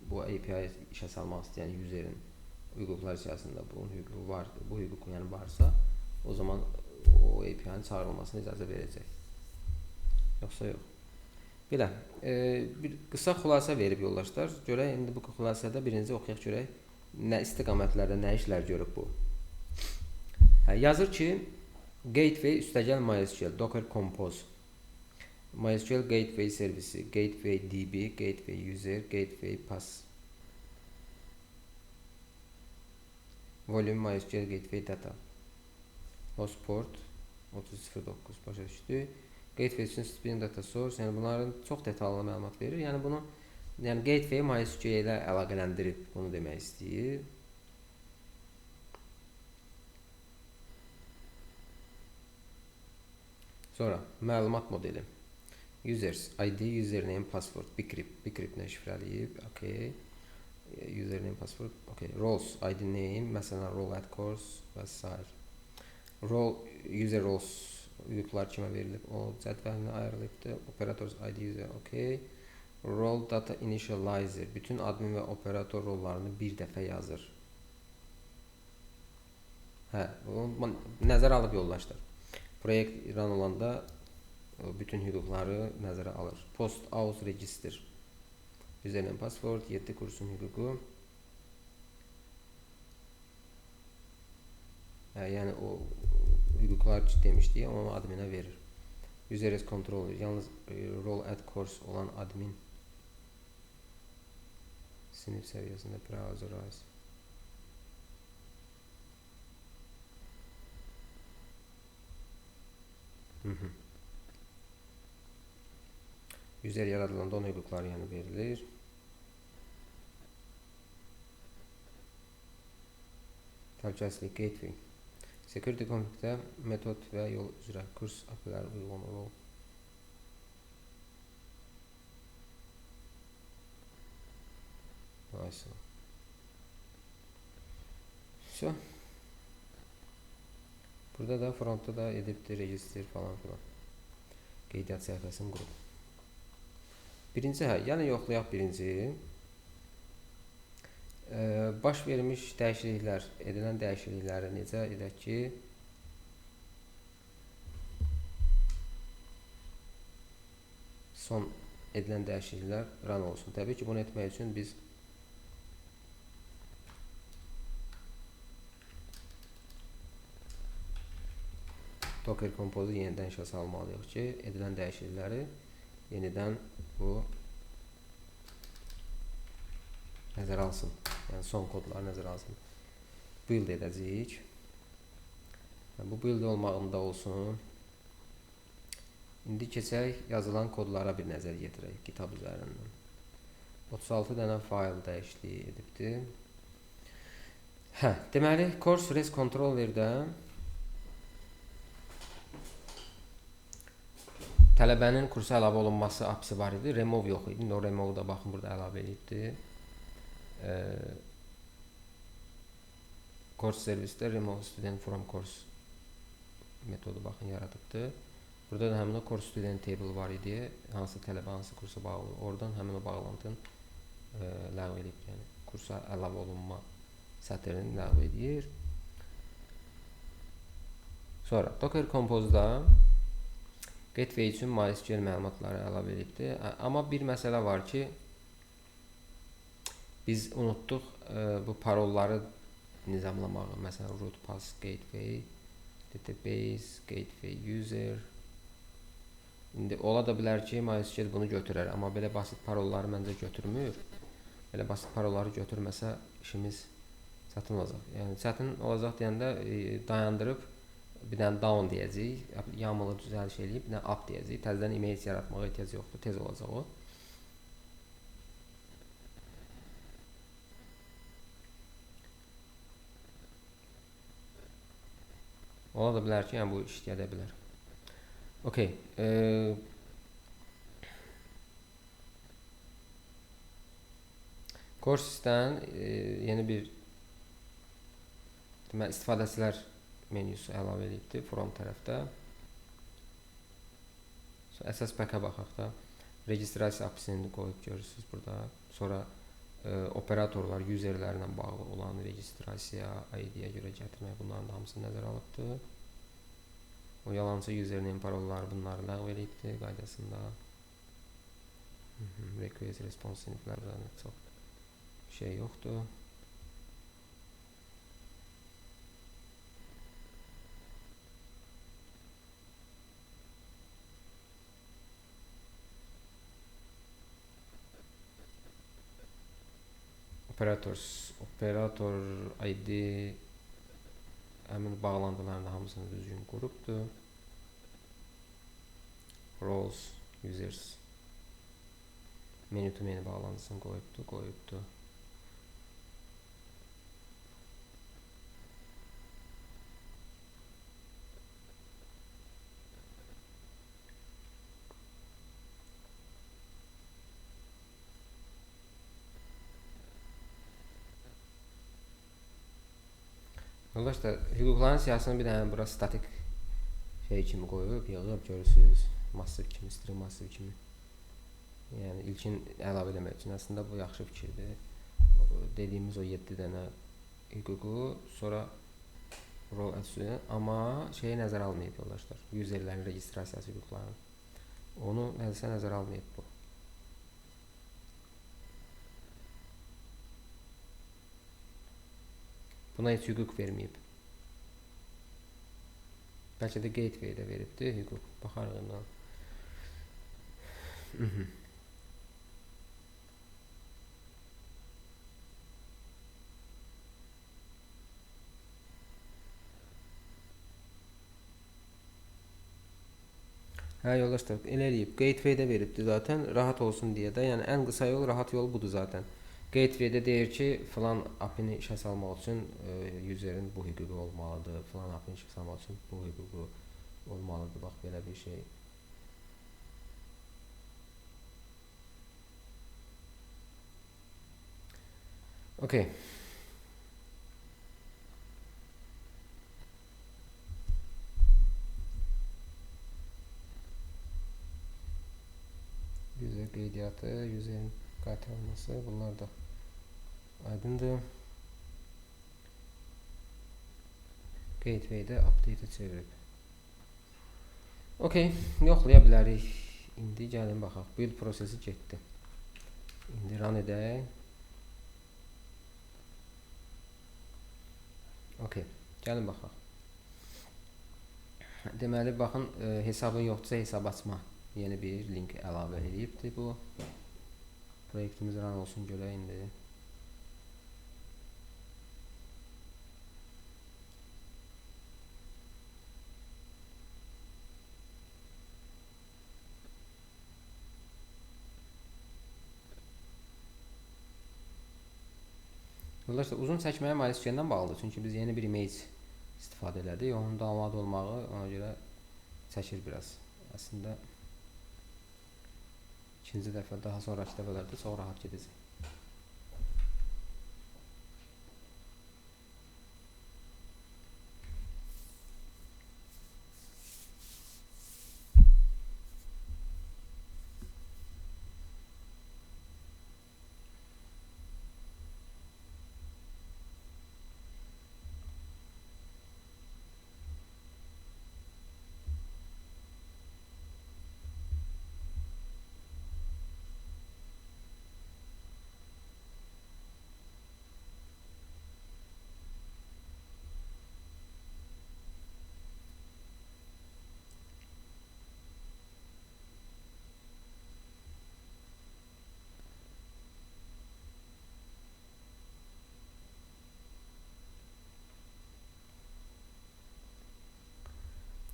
bu API işə salmaq istəyən userin hüquqlar siyasında bunun hüququ vardır, bu hüquq yəni varsa, o zaman o API-nin çağırılmasına icazə verəcək. Yoxsa yox. Belə, bir qısa xülasə verib yoldaşlar. Görək, indi bu xülasədə birinci oxuyaq görək, nə istiqamətlərdə nə işlər görüb bu. Yazır ki, gateway üstəgəl MySQL, Docker Compose, MySQL Gateway servisi, Gateway DB, Gateway User, Gateway Pass, Volume MySQL Gateway Data, Host Port 3009 başa düşdü. Gateway üçün Spring Data Source, yəni bunların çox detallı məlumat verir. Yəni bunu Gateway MySQL ilə əlaqələndirib bunu demək istəyir. Sonra məlumat modeli. Users ID, username, password, bcrypt nə şifrələyib. Okay. Username, password. Okay. Roles ID name, məsələn role at course və s. User roles hüquqlar kimə verilib? O cədvəlinə ayrılıbdır. Operators ID user. Okay. Role data initializer. Bütün admin və operator rollarını bir dəfə yazır. Bunu nəzərə alıb yoldaşlar. Proyekt run olanda bütün hüquqları nəzərə alır. Post out register. Username, password, 7 kursun hüququ. Yəni o hüquqlar demişdik, onu adminə verir. User as controller. Yalnız role at course olan admin sinif səviyyəsində browserize. User yaradılanda onun hüquqları yəni verilir. Təhlükəsizlik gateway. Security config-də metod və yol üzrə kurs API-ləri uyğun rol. Nice. So. Burada da frontda da edibdir, register falan filan. Qeydiyyat səhifəsini qurub. Birinci, yəni yoxlayaq birinci. Baş vermiş dəyişikliklər, edilən dəyişiklikləri necə edək ki, son edilən dəyişikliklər run olsun. Təbii ki, bunu etmək üçün biz Docker Compose-u yenidən işə salmalıyıq ki, edilən dəyişiklikləri yenidən bu nəzərə alsın. Yəni son kodları nəzərə alsın. Build edəcəyik. Bu build olmağında olsun. İndi keçək yazılan kodlara bir nəzər yetirək GitHub üzərindən. 36 dənə fayl dəyişikliyi edibdir. Deməli, course res controllerdə tələbənin kursa əlavə olunması apisi var idi. Remove yox idi. O remove da baxın burada əlavə edibdir. Course servisdə remove student from course metodu baxın yaradıbdır. Burada da həmin o course student table var idi. Hansı tələbə hansı kursa bağlı. Oradan həmin o bağlantını ləğv edib. Yəni kursa əlavə olunma sətrini ləğv edir. Sonra Docker Compose-da Gateway üçün MySQL məlumatları əlavə edibdir. Amma bir məsələ var ki, biz unutduq bu parolları nizamlamağı. Məsələn, root pass gateway, database, gateway user. İndi ola da bilər ki, MySQL bunu götürər, amma belə basit parolları məncə götürmür. Belə basit parolları götürməsə işimiz çətin olacaq. Yəni çətin olacaq deyəndə dayandırıb bir dənə down deyəcəyik, YAML-ı düzəliş eləyib, bir dənə up deyəcəyik. Təzədən image yaratmağa ehtiyac yoxdur, tez olacaq o. Ola da bilər ki, yəni bu işləyə də bilər. Okay. Courses'dən yeni bir deməli istifadəçilər menüsü əlavə edilibdir front tərəfdə. Əsas paka baxaq da. Registrasiya API-sini qoyub görürsüz burada. Sonra operatorlar userlərlə bağlı olan registrasiya ID-yə görə gətirmək, bunların hamısını nəzərə alıbdır. O yalançı username parolları bunları ləğv edibdir qaydasında. Request response siniflərdə çox şey yoxdur. Operator ID həmin bağlantıların hamısını düzgün qurubdur. Roles, users menu to menu bağlantısını qoyubdur. Yoldaşlar, hüquqların siyasını bir dənə bura statik şey kimi qoyub, yığıb görürsünüz. Massiv kimi, string massiv kimi. Yəni ilkin əlavə etmək üçün əslində bu yaxşı fikirdir. Dediyimiz o 7 dənə hüququ, sonra role add-ı, amma şeyi nəzərə almayıb yoldaşlar. Userlərin registrasiyası hüquqlarını. Onu nəzərə almayıb bu. Buna heç hüquq verməyib. Bəlkə də gateway-də veribdir hüquq. Baxarıq ondan. Hə yoldaşlar, elə eləyib. Gateway-də veribdir zaten. Rahat olsun deyə də. Yəni ən qısa yol, rahat yol budur zaten. Gateway-də deyir ki, filan API-ni işə salmaq üçün userin bu hüququ olmalıdır. Filan API-ni işə salmaq üçün bu hüququ olmalıdır. Bax, belə bir şey. Okay. User qeydiyyatı, userin qaytarılması, bunlar da aydındır. Gateway-də update-i çevirib. Okay, yoxlaya bilərik. İndi gəlin baxaq. Build prosesi getdi. İndi run edək. Okay, gəlin baxaq. Deməli, baxın, hesabın yoxdursa hesab açma. Yeni bir link əlavə edibdir bu. Proyektimiz run olsun görək indi. Yoldaşlar, uzun çəkməyə MySQL-dən bağlıdır. Çünki biz yeni bir image istifadə elədik. Onun download olmağı ona görə çəkir biraz. Əslində ikinci dəfə, daha sonraki dəfələrdə çox rahat gedəcək.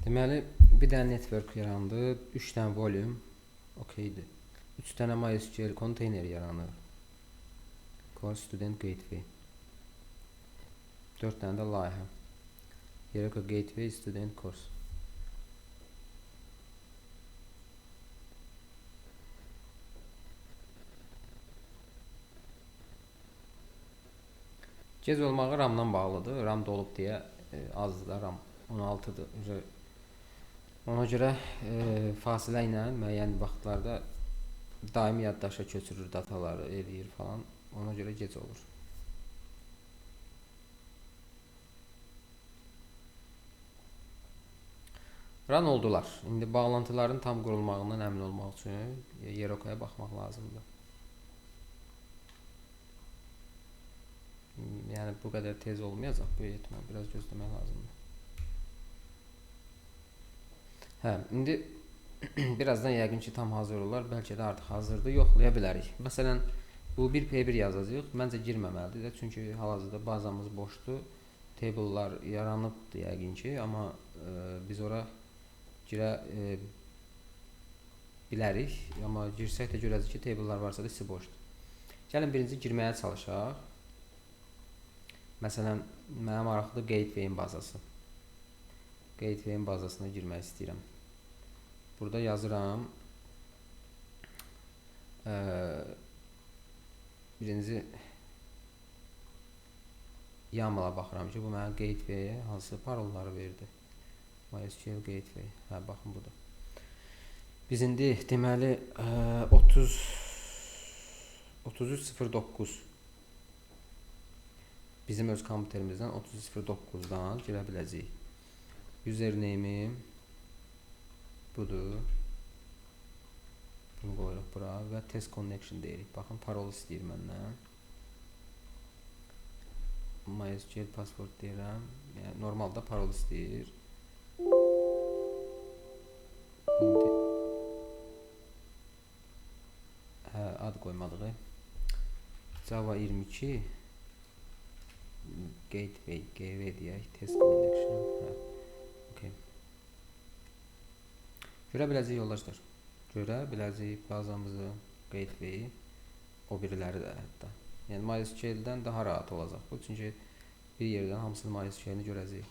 Deməli, bir dənə network yarandı, 3 dənə volume, okeydir. 3 dənə MySQL konteyner yaranır. Core Student Gateway. 4 dənə də layihə. Yeroko Gateway Student Course. Gec olmağı RAM-dan bağlıdır. RAM dolub deyə azdır da, RAM 16-dır. Ona görə fasilə ilə müəyyən vaxtlarda daimi yaddaşa köçürür dataları, eləyir falan. Ona görə gec olur. Run oldular. İndi bağlantıların tam qurulmağından əmin olmaq üçün Yeroko'ya baxmaq lazımdır. Yəni bu qədər tez olmayacaq bu ehtimal. Biraz gözləmək lazımdır. Hə, indi birazdan yəqin ki tam hazır olar. Bəlkə də artıq hazırdır. Yoxlaya bilərik. Məsələn, bu 1P1 yazacağıq. Məncə girməməlidir də. Çünki hal-hazırda bazamız boşdur. Table'lar yaranıbdır yəqin ki. Amma biz ora girə bilərik. Amma girsək də görəcək ki, table'lar varsa da hissi boşdur. Gəlin birinci girməyə çalışaq. Məsələn, mənə maraqlıdır Gateway'in bazası. Gateway'in bazasına girmək istəyirəm. Burada yazıram. Birinci YAML-a baxıram ki, bu mənə Gateway'e hansı parolları verdi. MySQL Gateway. Hə, baxın budur. Biz indi deməli 3309 bizim öz kompüterimizdən 3309-dan girə biləcəyik. Username'im budur. Bunu qoyuruq bura və test connection deyirik. Baxın, parol istəyir məndən. MySQL password deyirəm. Yəni normalda parol istəyir. İndi ad qoymadıq. Java 22 Gateway deyək, test connection. Okay. Görə biləcəyik yoldaşlar. Görə biləcəyik bazamızı, Gateway-i, o biriləri də hətta. Yəni MySQL-dən daha rahat olacaq bu. Çünki bir yerdən hamısını MySQL-ni görəcəyik.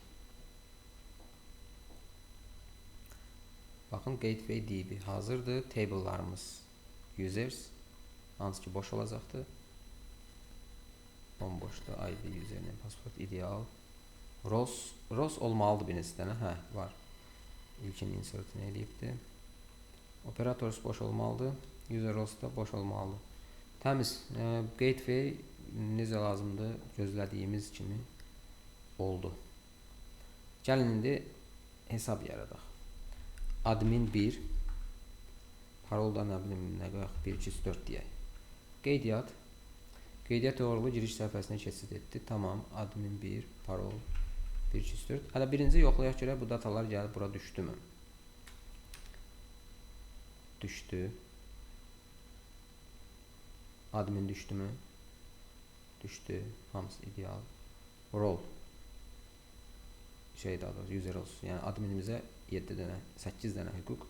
Baxın, Gateway DB hazırdır. Table'larımız users, hansı ki boş olacaqdır. Bomboşda ID, username, password, ideal. Rows olmalıdır birisi dənə. Hə, var. İlkin insertini eləyibdir. Operators boş olmalıdır. User rows da boş olmalıdır. Təmiz. Gateway necə lazımdır? Gözlədiyimiz kimi oldu. Gəlin indi hesab yaradaq. Admin 1. Parolda nə bilim, nə qoyaq? 1, 2, 3, 4 deyək. Qeydiyyat. Qeydiyyat doğrulu giriş səhifəsinə keçid etdi. Tamam. Admin 1, parol 1, 2, 3, 4. Hələ birinci yoxlayaq görə bu datalar gəlib bura düşdümü? Düşdü. Admin düşdümü? Düşdü. Hamısı ideal. Rol. Şeydə adı, user olsun. Yəni adminimizə 7 dənə, 8 dənə hüquq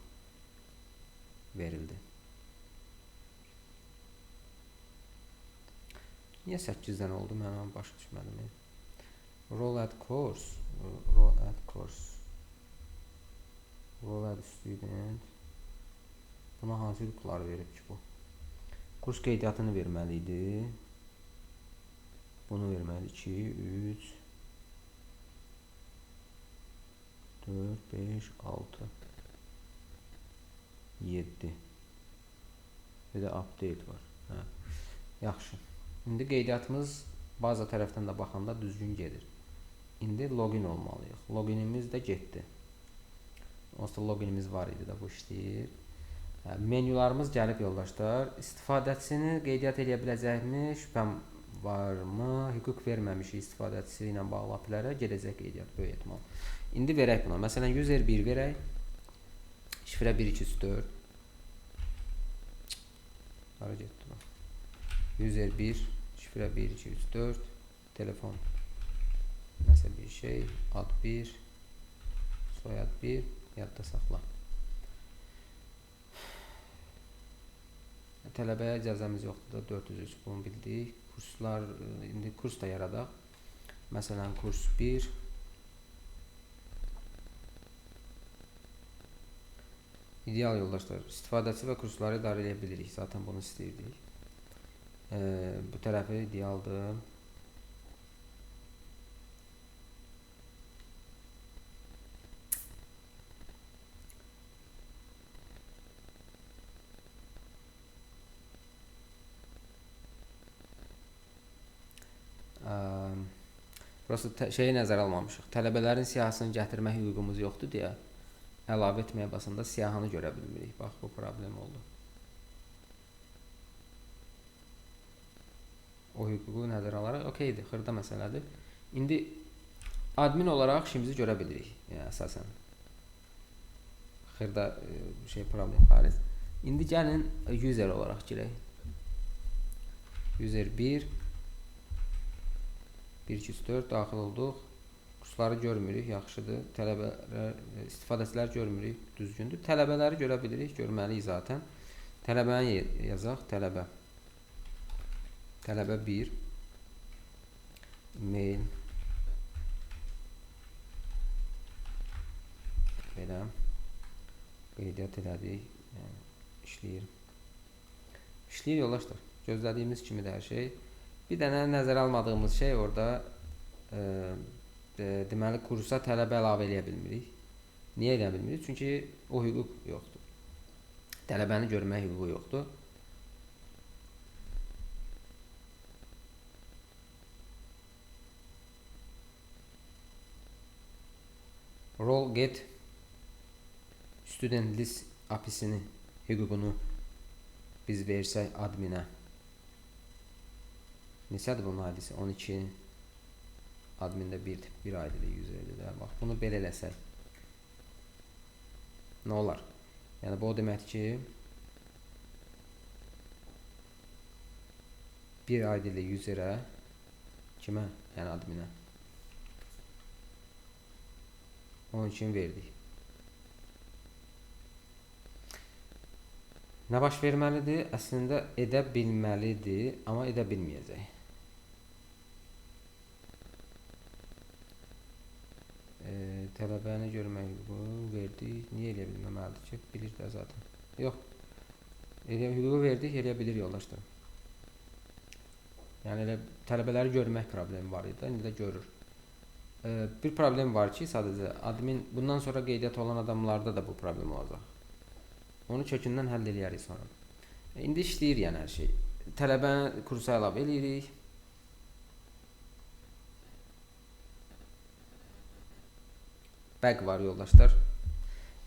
verildi. Niyə 8 dənə oldu? Mən başa düşmədim. Role add course. Role add course. Role add student. Buna hansı hüquqları verib ki bu? Kurs qeydiyyatını verməli idi. Bunu verməli 2, 3, 4, 5, 6, 7. Bir də update var. Hə. Yaxşı. İndi qeydiyyatımız baza tərəfdən də baxanda düzgün gedir. İndi login olmalıyıq. Loginimiz də getdi. Onsuz loginimiz var idi də bu işləyir. Menyularımız gəlib yoldaşlar. İstifadəçisini qeydiyyat edə biləcəkmi? Şübhəm varmı? Hüquq verməmişik istifadəçisi ilə bağlı API-lərə gedəcək qeydiyyat böyük ehtimal. İndi verək buna. Məsələn, user 1 verək. Şifrə 1, 2, 3, 4. Hara getdi bu? User 1, şifrə 1, 2, 3, 4. Telefon. Nəsə bir şey. Ad 1. Soyad 1. Yadda saxla. Tələbəyə icazəmiz yoxdur da 403 bunu bildik. Kurslar, indi kurs da yaradaq. Məsələn, kurs 1 İdeal yoldaşlar. İstifadəçi və kursları idarə edə bilirik. Zaten bunu istəyirdik. Bu tərəfi idealdır. Burası şeyi nəzərə almamışıq. Tələbələrin siyahısını gətirmə hüququmuz yoxdur deyə əlavə etməyə basanda siyahını görə bilmirik. Bax, bu problem oldu. O hüququ nəzərə alaraq okeydir, xırda məsələdir. İndi admin olaraq işimizi görə bilirik. Yəni əsasən. Xırda problem xaric. İndi gəlin user olaraq girək. User 1 1 2 3 4 daxil olduq. Kursları görmürük, yaxşıdır. Tələbələr, istifadəçilər görmürük, düzgündür. Tələbələri görə bilirik, görməliyik zaten. Tələbəni yazaq, tələbə. Tələbə 1 mail belə qeydiyyat elədik. Yəni, işləyir. İşləyir yoldaşlar. Gözlədiyimiz kimi də hər şey. Bir dənə nəzərə almadığımız şey orada deməli kursa tələbə əlavə eləyə bilmirik. Niyə eləyə bilmirik? Çünki o hüquq yoxdur. Tələbəni görmək hüququ yoxdur. Role get student list API-sini hüququnu biz versək adminə. Neçədir bunun adisi? 12. Admində 1 aydır, 150 də. Bax, bunu belə eləsək. Nə olar? Yəni, bu o deməkdir ki, 1 aydır 100-ə kimə? Yəni, adminə. Onun üçün verdik. Nə baş verməlidir? Əslində edə bilməlidir, amma edə bilməyəcək. Tələbəni görmək hüququ verdik. Niyə eləyə bilməməlidir ki? Bilir də zaten. Yox. Hüququ verdik, eləyə bilir yoldaşlar. Yəni elə tələbələri görmək problemi var idi. İndi də görür. Bir problem var ki, sadəcə admin bundan sonra qeydiyyat olan adamlarda da bu problem olacaq. Onu kökündən həll eləyərik sonra. İndi işləyir yəni hər şey. Tələbəni kursa əlavə eləyirik. Bug var yoldaşlar.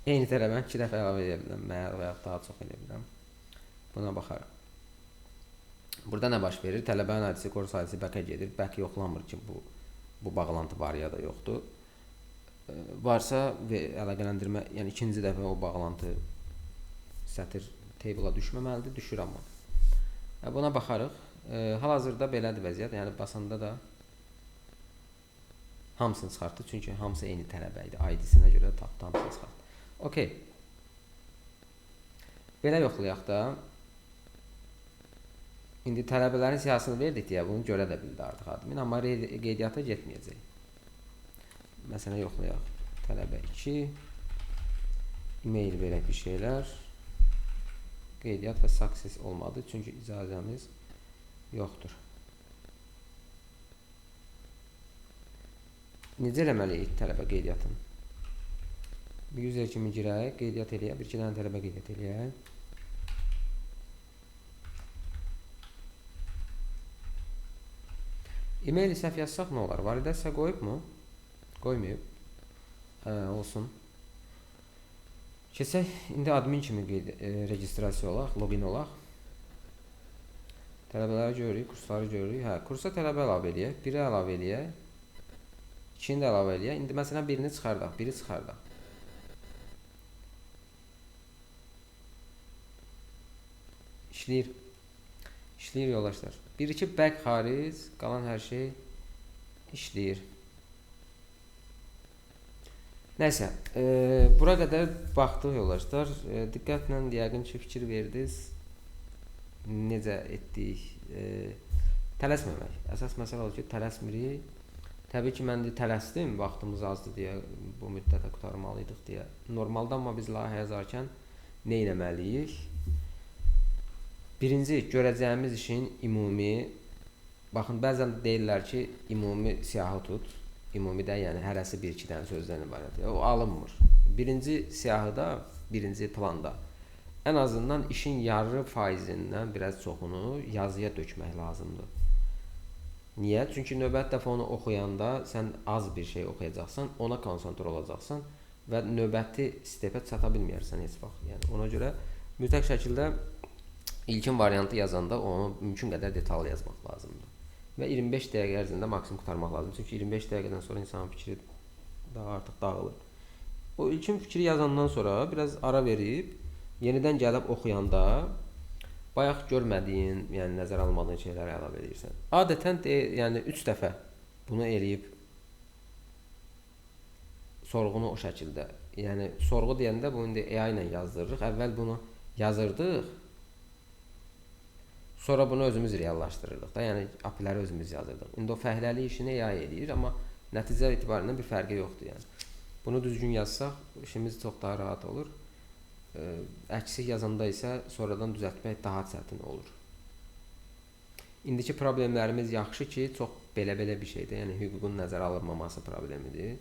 Eyni tələbəni 2 dəfə əlavə edə bilirəm. Və ya daha çox edə bilirəm. Buna baxarıq. Burada nə baş verir? Tələbənin adisi, kurs adisi back-ə gedir. Back yoxlanmır ki, bu bağlantı var ya da yoxdur. Varsa əlaqələndirmə, yəni ikinci dəfə o bağlantı sətir table-a düşməməlidir. Düşür amma. Buna baxarıq. Hal-hazırda belədir vəziyyət. Yəni basanda da hamısını çıxartdı. Çünki hamısı eyni tələbə idi. ID-sinə görə tapdı, hamısını çıxartdı. Okey. Belə yoxlayaq da. İndi tələbələrin siyahısını verdik deyə bunu görə də bildi artıq admin. Amma qeydiyyata getməyəcək. Məsələn yoxlayaq. Tələbə 2. E-mail verək bir şeylər. Qeydiyyat və success olmadı. Çünki icazəmiz yoxdur. Necə eləməliyik tələbə qeydiyyatını? Bir user kimi girək, qeydiyyat eləyək, bir iki dənə tələbə qeydiyyat eləyək. E-mail səhv yazsaq nə olar? Validasiya qoyub mu? Qoymayıb. Olsun. Keçək, indi admin kimi registrasiya olaq, login olaq. Tələbələri görürük, kursları görürük. Kursa tələbə əlavə eləyək, biri əlavə eləyək. 2-ni də əlavə eləyək. İndi məsələn birini çıxardaq, biri çıxardaq. İşləyir. İşləyir yoldaşlar. 1-2 back xaric, qalan hər şey işləyir. Nəysə, bura qədər baxdıq yoldaşlar. Diqqətlə yəqin ki, fikir verdiniz. Necə etdik? Tələsməmək. Əsas məsələ odur ki, tələsmirik. Təbii ki, mən də tələsdim, vaxtımız azdır deyə, bu müddətə qutarmalıydıq deyə. Normalda amma biz layihə yazarkən nə etməliyik? Birinci, görəcəyimiz işin ümumi, baxın, bəzən deyirlər ki, ümumi siyahı tut. Ümumi də, yəni hərəsi 1-2 dənə sözdən ibarət. O alınmır. Birinci siyahıda, birinci planda ən azından işin yarı faizindən biraz çoxunu yazıya dökmək lazımdır. Niyə? Çünki növbəti dəfə onu oxuyanda sən az bir şey oxuyacaqsan, ona konsentrə olacaqsan və növbəti stepə çata bilməyərsən heç vaxt. Yəni ona görə mütləq şəkildə ilkin variantı yazanda onu mümkün qədər detallı yazmaq lazımdır. Və 25 dəqiqə ərzində maksimum qurtarmaq lazımdır. Çünki 25 dəqiqədən sonra insanın fikri daha artıq dağılır. O ilkin fikri yazandan sonra biraz ara verib yenidən gəlib oxuyanda bayaq görmədiyin, yəni nəzərə almadığın şeyləri əlavə edirsən. Adətən yəni 3 dəfə bunu eləyib sorğunu o şəkildə. Yəni sorğu deyəndə bu indi AI ilə yazdırırıq. Əvvəl bunu yazırdıq. Sonra bunu özümüz reallaşdırırdıq da. Yəni API-ləri özümüz yazırdıq. İndi o fəhləlik işini AI eləyir, amma nəticə etibarilə bir fərqi yoxdur yəni. Bunu düzgün yazsaq işimiz çox daha rahat olur. Əksik yazanda isə sonradan düzəltmək daha çətin olur. İndiki problemlərimiz yaxşı ki, çox belə-belə bir şeydir. Yəni hüququn nəzərə alınmaması problemidir.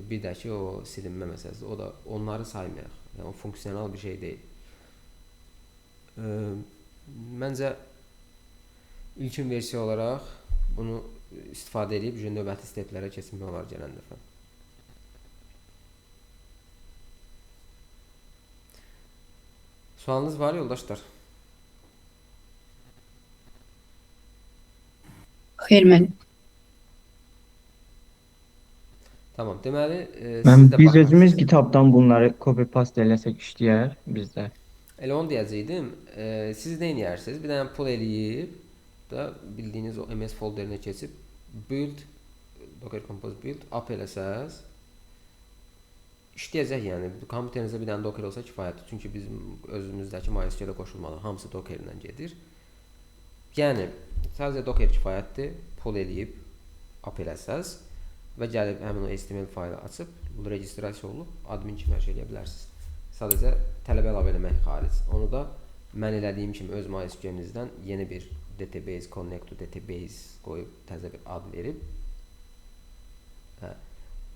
Bir də ki, o silinmə məsələsi, o da onları saymayaq. Yəni o funksional bir şey deyil. Məncə ilkin versiya olaraq bunu istifadə edib növbəti steplərə keçmək olar gələn dəfə. Sualınız var yoldaşlar? Xeyr, mən. Tamam. Deməli, biz özümüz kitabdan bunları copy paste eləsək işləyər bizdə. Elə onu deyəcəydim. Siz nə edirsiniz? Bir dənə pull eləyib da bildiyiniz o MS folderinə keçib build Docker Compose build up eləsəz işləyəcək, yəni kompüterinizdə bir dənə Docker olsa kifayətdir. Çünki bizim özümüzdəki MySQL-ə qoşulmalı, hamısı Docker ilə gedir. Yəni sadəcə Docker kifayətdir. Pull eləyib up eləsəz və gəlib həmin o HTML faylı açıb registrasiya olub admin kimi hər şey eləyə bilərsiniz. Sadəcə tələbə əlavə eləmək xaric. Onu da mən elədiyim kimi öz MySQL-inizdən yeni bir database, connect to database qoyub təzə bir ad verib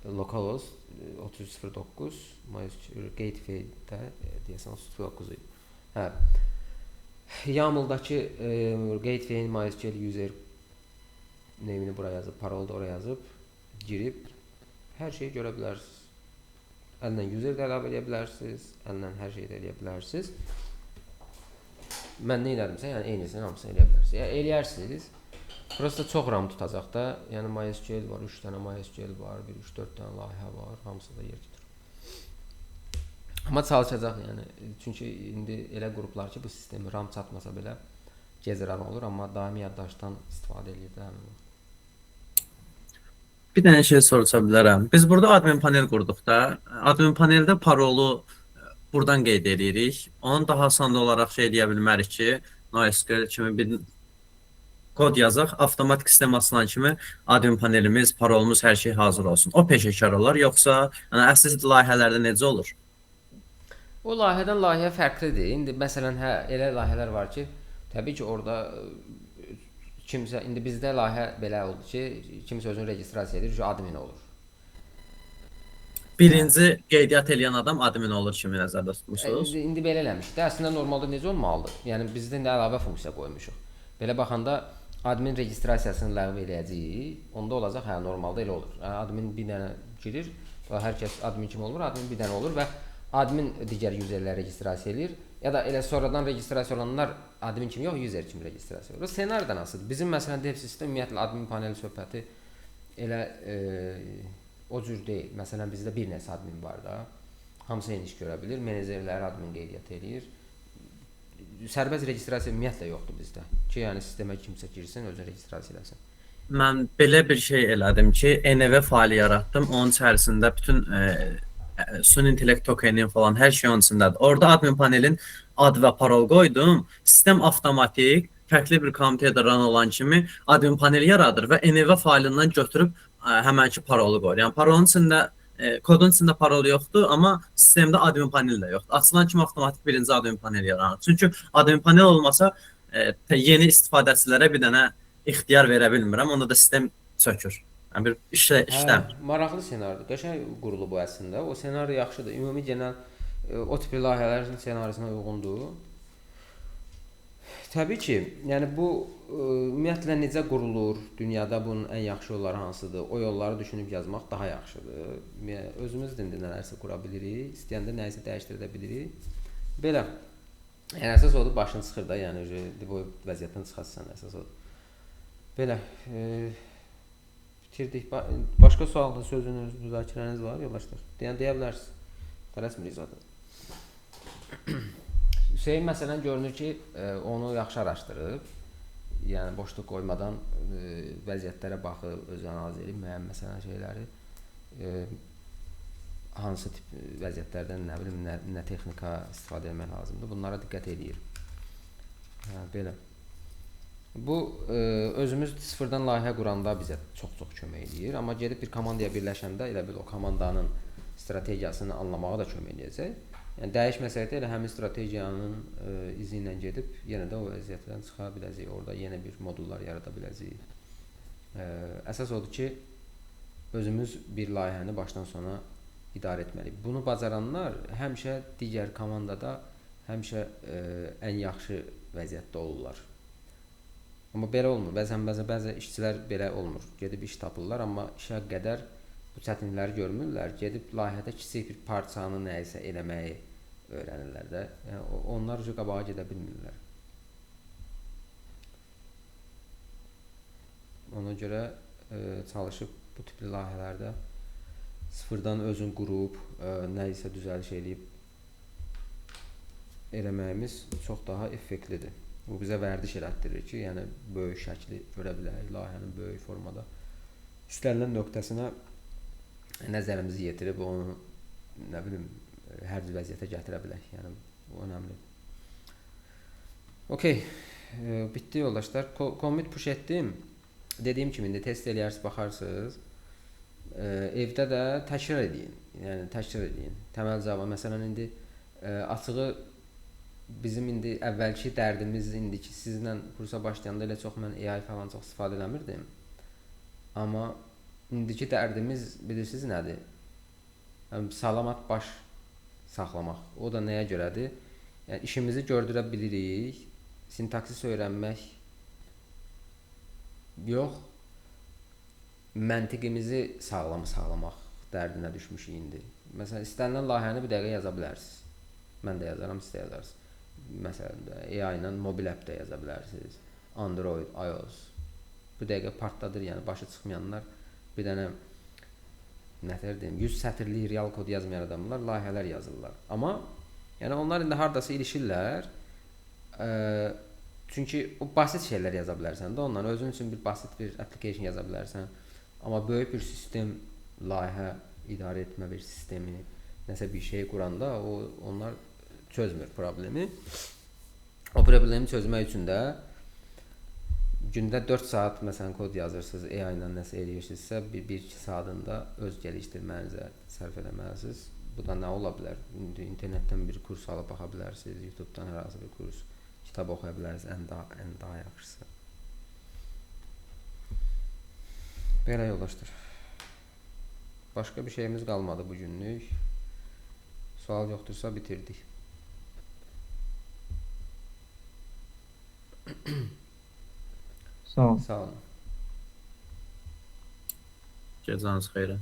localhost 3309 MySQL gateway-də deyəsən 39 idi. YAML-dakı gateway-in MySQL user name-ini bura yazıb, parolu da oraya yazıb, girib hər şeyi görə bilərsiniz. Əllə user də əlavə edə bilərsiniz, əllə hər şeyi də eləyə bilərsiniz. Mən nə edədimsə, yəni eynisini hamısını eləyə bilərsiniz. Yəni eləyərsiniz. Burası da çox RAM tutacaq da. Yəni MySQL var, 3 dənə MySQL var, 3-4 dənə layihə var, hamısı da yer tutur. Amma çalışacaq yəni. Çünki indi elə qruplar ki, bu sistemi RAM çatmasa belə gecirən olur, amma daimi yaddaşdan istifadə edir də həmin vaxt. Bir dənə şey soruşa bilərəm. Biz burada admin panel qurduq da. Admin paneldə parolu buradan qeyd edirik. Onu daha asan olaraq şey deyə bilmərik ki, NoSQL kimi bir kod yazaq, avtomatik sistem açılan kimi admin panelimiz, parolumuz, hər şey hazır olsun. O peşəkar olar, yoxsa yəni əsas layihələrdə necə olur? O layihədən layihəyə fərqlidir. İndi məsələn, elə layihələr var ki, təbii ki, orada kimsə, indi bizdə layihə belə oldu ki, kimsə özünü registrasiya edir, admin olur. Birinci qeydiyyat edən adam admin olur kimi nəzərdə tutmusunuz? İndi belə eləmişik də, əslində normalda necə olmalıdır? Yəni bizdə indi əlavə funksiya qoymuşuq. Belə baxanda admin registrasiyasını ləğv eləyəcəyik, onda olacaq, normalda elə olur. Admin bir dənə girir, hər kəs admin kimi olur, admin bir dənə olur və admin digər userləri registrasiya edir. Ya da elə sonradan registrasiya olanlar admin kimi yox, user kimi registrasiya olur. Ssenaridən asılıdır. Bizim məsələn dev sistem ümumiyyətlə admin paneli söhbəti elə o cür deyil. Məsələn bizdə bir nəsə admin var da. Hamısı eyni iş görə bilir. Menecerlər admin qeydiyyat edir. Sərbəst registrasiya ümumiyyətlə yoxdur bizdə. Ki yəni sistemə kimsə girsin, özünü registrasiya eləsin. Mən belə bir şey elədim ki, env faylı yaratdım. Onun içərisində bütün süni intellekt tokenin falan hər şey onun içindədir. Orada admin panelin ad və parol qoydum. Sistem avtomatik fərqli bir komitədə run olan kimi admin paneli yaradır və env faylından götürüb həmənki parolu qoyur. Yəni parolun içində kodun içində parol yoxdur, amma sistemdə admin paneli də yoxdur. Açılan kimi avtomatik birinci admin paneli yaranır. Çünki admin panel olmasa yeni istifadəçilərə bir dənə ixtiyar verə bilmirəm. Onda da sistem çökür. Yəni bir işləmir. Maraqlı ssenaridir. Qəşəng qurulub bu əslində. O ssenari yaxşıdır. Ümumi genel o tipli layihələrin ssenarisine uyğundur. Təbii ki, yəni bu ümumiyyətlə necə qurulur, dünyada bunun ən yaxşı yolları hansıdır, o yolları düşünüb yazmaq daha yaxşıdır. Özümüz də nələrsə qura bilirik, istəyəndə nəyisə dəyişdirə bilirik. Belə. Yəni əsas odur başın çıxır da, yəni bu vəziyyətdən çıxasan əsas odur. Belə. Bitirdik. Başqa sualda sözünüz, müzakirəniz var, yoldaşlar? Deyə bilərsiniz. Tələsmirik zaten. Hüseyn məsələn görünür ki, onu yaxşı araşdırıb, yəni boşluq qoymadan vəziyyətlərə baxıb, öz analiz edib, müəyyən məsələn şeyləri, hansı tip vəziyyətlərdən nə bilim, nə texnika istifadə etmək lazımdır, bunlara diqqət edir. Belə. Bu özümüz sıfırdan layihə quranda bizə çox-çox kömək edir, amma gedib bir komandaya birləşəndə elə bil o komandanın strategiyasını anlamağa da kömək edəcək. Yəni dəyişməsək də elə həmin strategiyanın izi ilə gedib yenə də o vəziyyətdən çıxa biləcəyik. Orada yenə bir modullar yarada biləcəyik. Əsas odur ki, özümüz bir layihəni başdan sona idarə etməliyik. Bunu bacaranlar həmişə digər komandada həmişə ən yaxşı vəziyyətdə olurlar. Amma belə olmur. Bəzən işçilər belə olmur. Gedib iş tapırlar, amma işə qədər bu çətinlikləri görmürlər. Gedib layihədə kiçik bir parçanı nəyisə eləməyi öyrənirlər də. Yəni onlar ucu qabağa gedə bilmirlər. Ona görə çalışıb bu tipli layihələrdə sıfırdan özün qurub, nəyisə düzəliş eləyib eləməyimiz çox daha effektlidir. Bu bizə vərdiş elətdirir ki, yəni böyük şəkli görə bilərik, layihənin böyük formada istənilən nöqtəsinə nəzərimizi yetirib onu nə bilim hər bir vəziyyətə gətirə bilək. Yəni bu önəmlidir. Okay, bitdi yoldaşlar. Commit push etdim. Dediyim kimi indi test eləyərsiniz, baxarsınız. Evdə də təkrar edin. Yəni təkrar edin. Təməl cavab məsələn indi açığı bizim indi əvvəlki dərdimiz indiki sizlə kursa başlayanda elə çox mən AI falan çox istifadə eləmirdim. Amma indiki dərdimiz bilirsiniz nədir? Salamat baş saxlamaq. O da nəyə görədir? Yəni işimizi gördürə bilirik. Sintaksis öyrənmək yox. Məntiqimizi saxlamaq dərdinə düşmüşük indi. Məsələn, istənilən layihəni bir dəqiqə yaza bilərsiniz. Mən də yazaram, siz də yazarsınız. Məsələn, AI ilə mobil app də yaza bilərsiniz. Android, iOS. Bu dəqiqə partladır, yəni başı çıxmayanlar bir dənə nətər deyim, 100 sətirlik real kod yazmayan adamlar layihələr yazırlar. Amma yəni onlar indi hardasa ilişirlər. Çünki o basit şeylər yaza bilərsən də ondan. Özün üçün bir basit bir application yaza bilərsən. Amma böyük bir sistem, layihə idarə etmə bir sistemi, nəsə bir şey quranda onlar çözmür problemi. O problemi çözmək üçün də gündə 4 saat məsələn kod yazırsınız, AI ilə nəsə eləyirsinizsə, 1-2 saatında öz gəlişdirmənizə sərf eləməlisiniz. Bu da nə ola bilər? İnternetdən bir kurs alıb baxa bilərsiniz, YouTubedan hər hansı bir kurs, kitab oxuya bilərsiniz, ən daha yaxşısı. Belə yoldaşlar. Başqa bir şeyimiz qalmadı bu günlük. Sual yoxdursa bitirdik. Sağ ol. Sağ olun. Gecəniz xeyrə.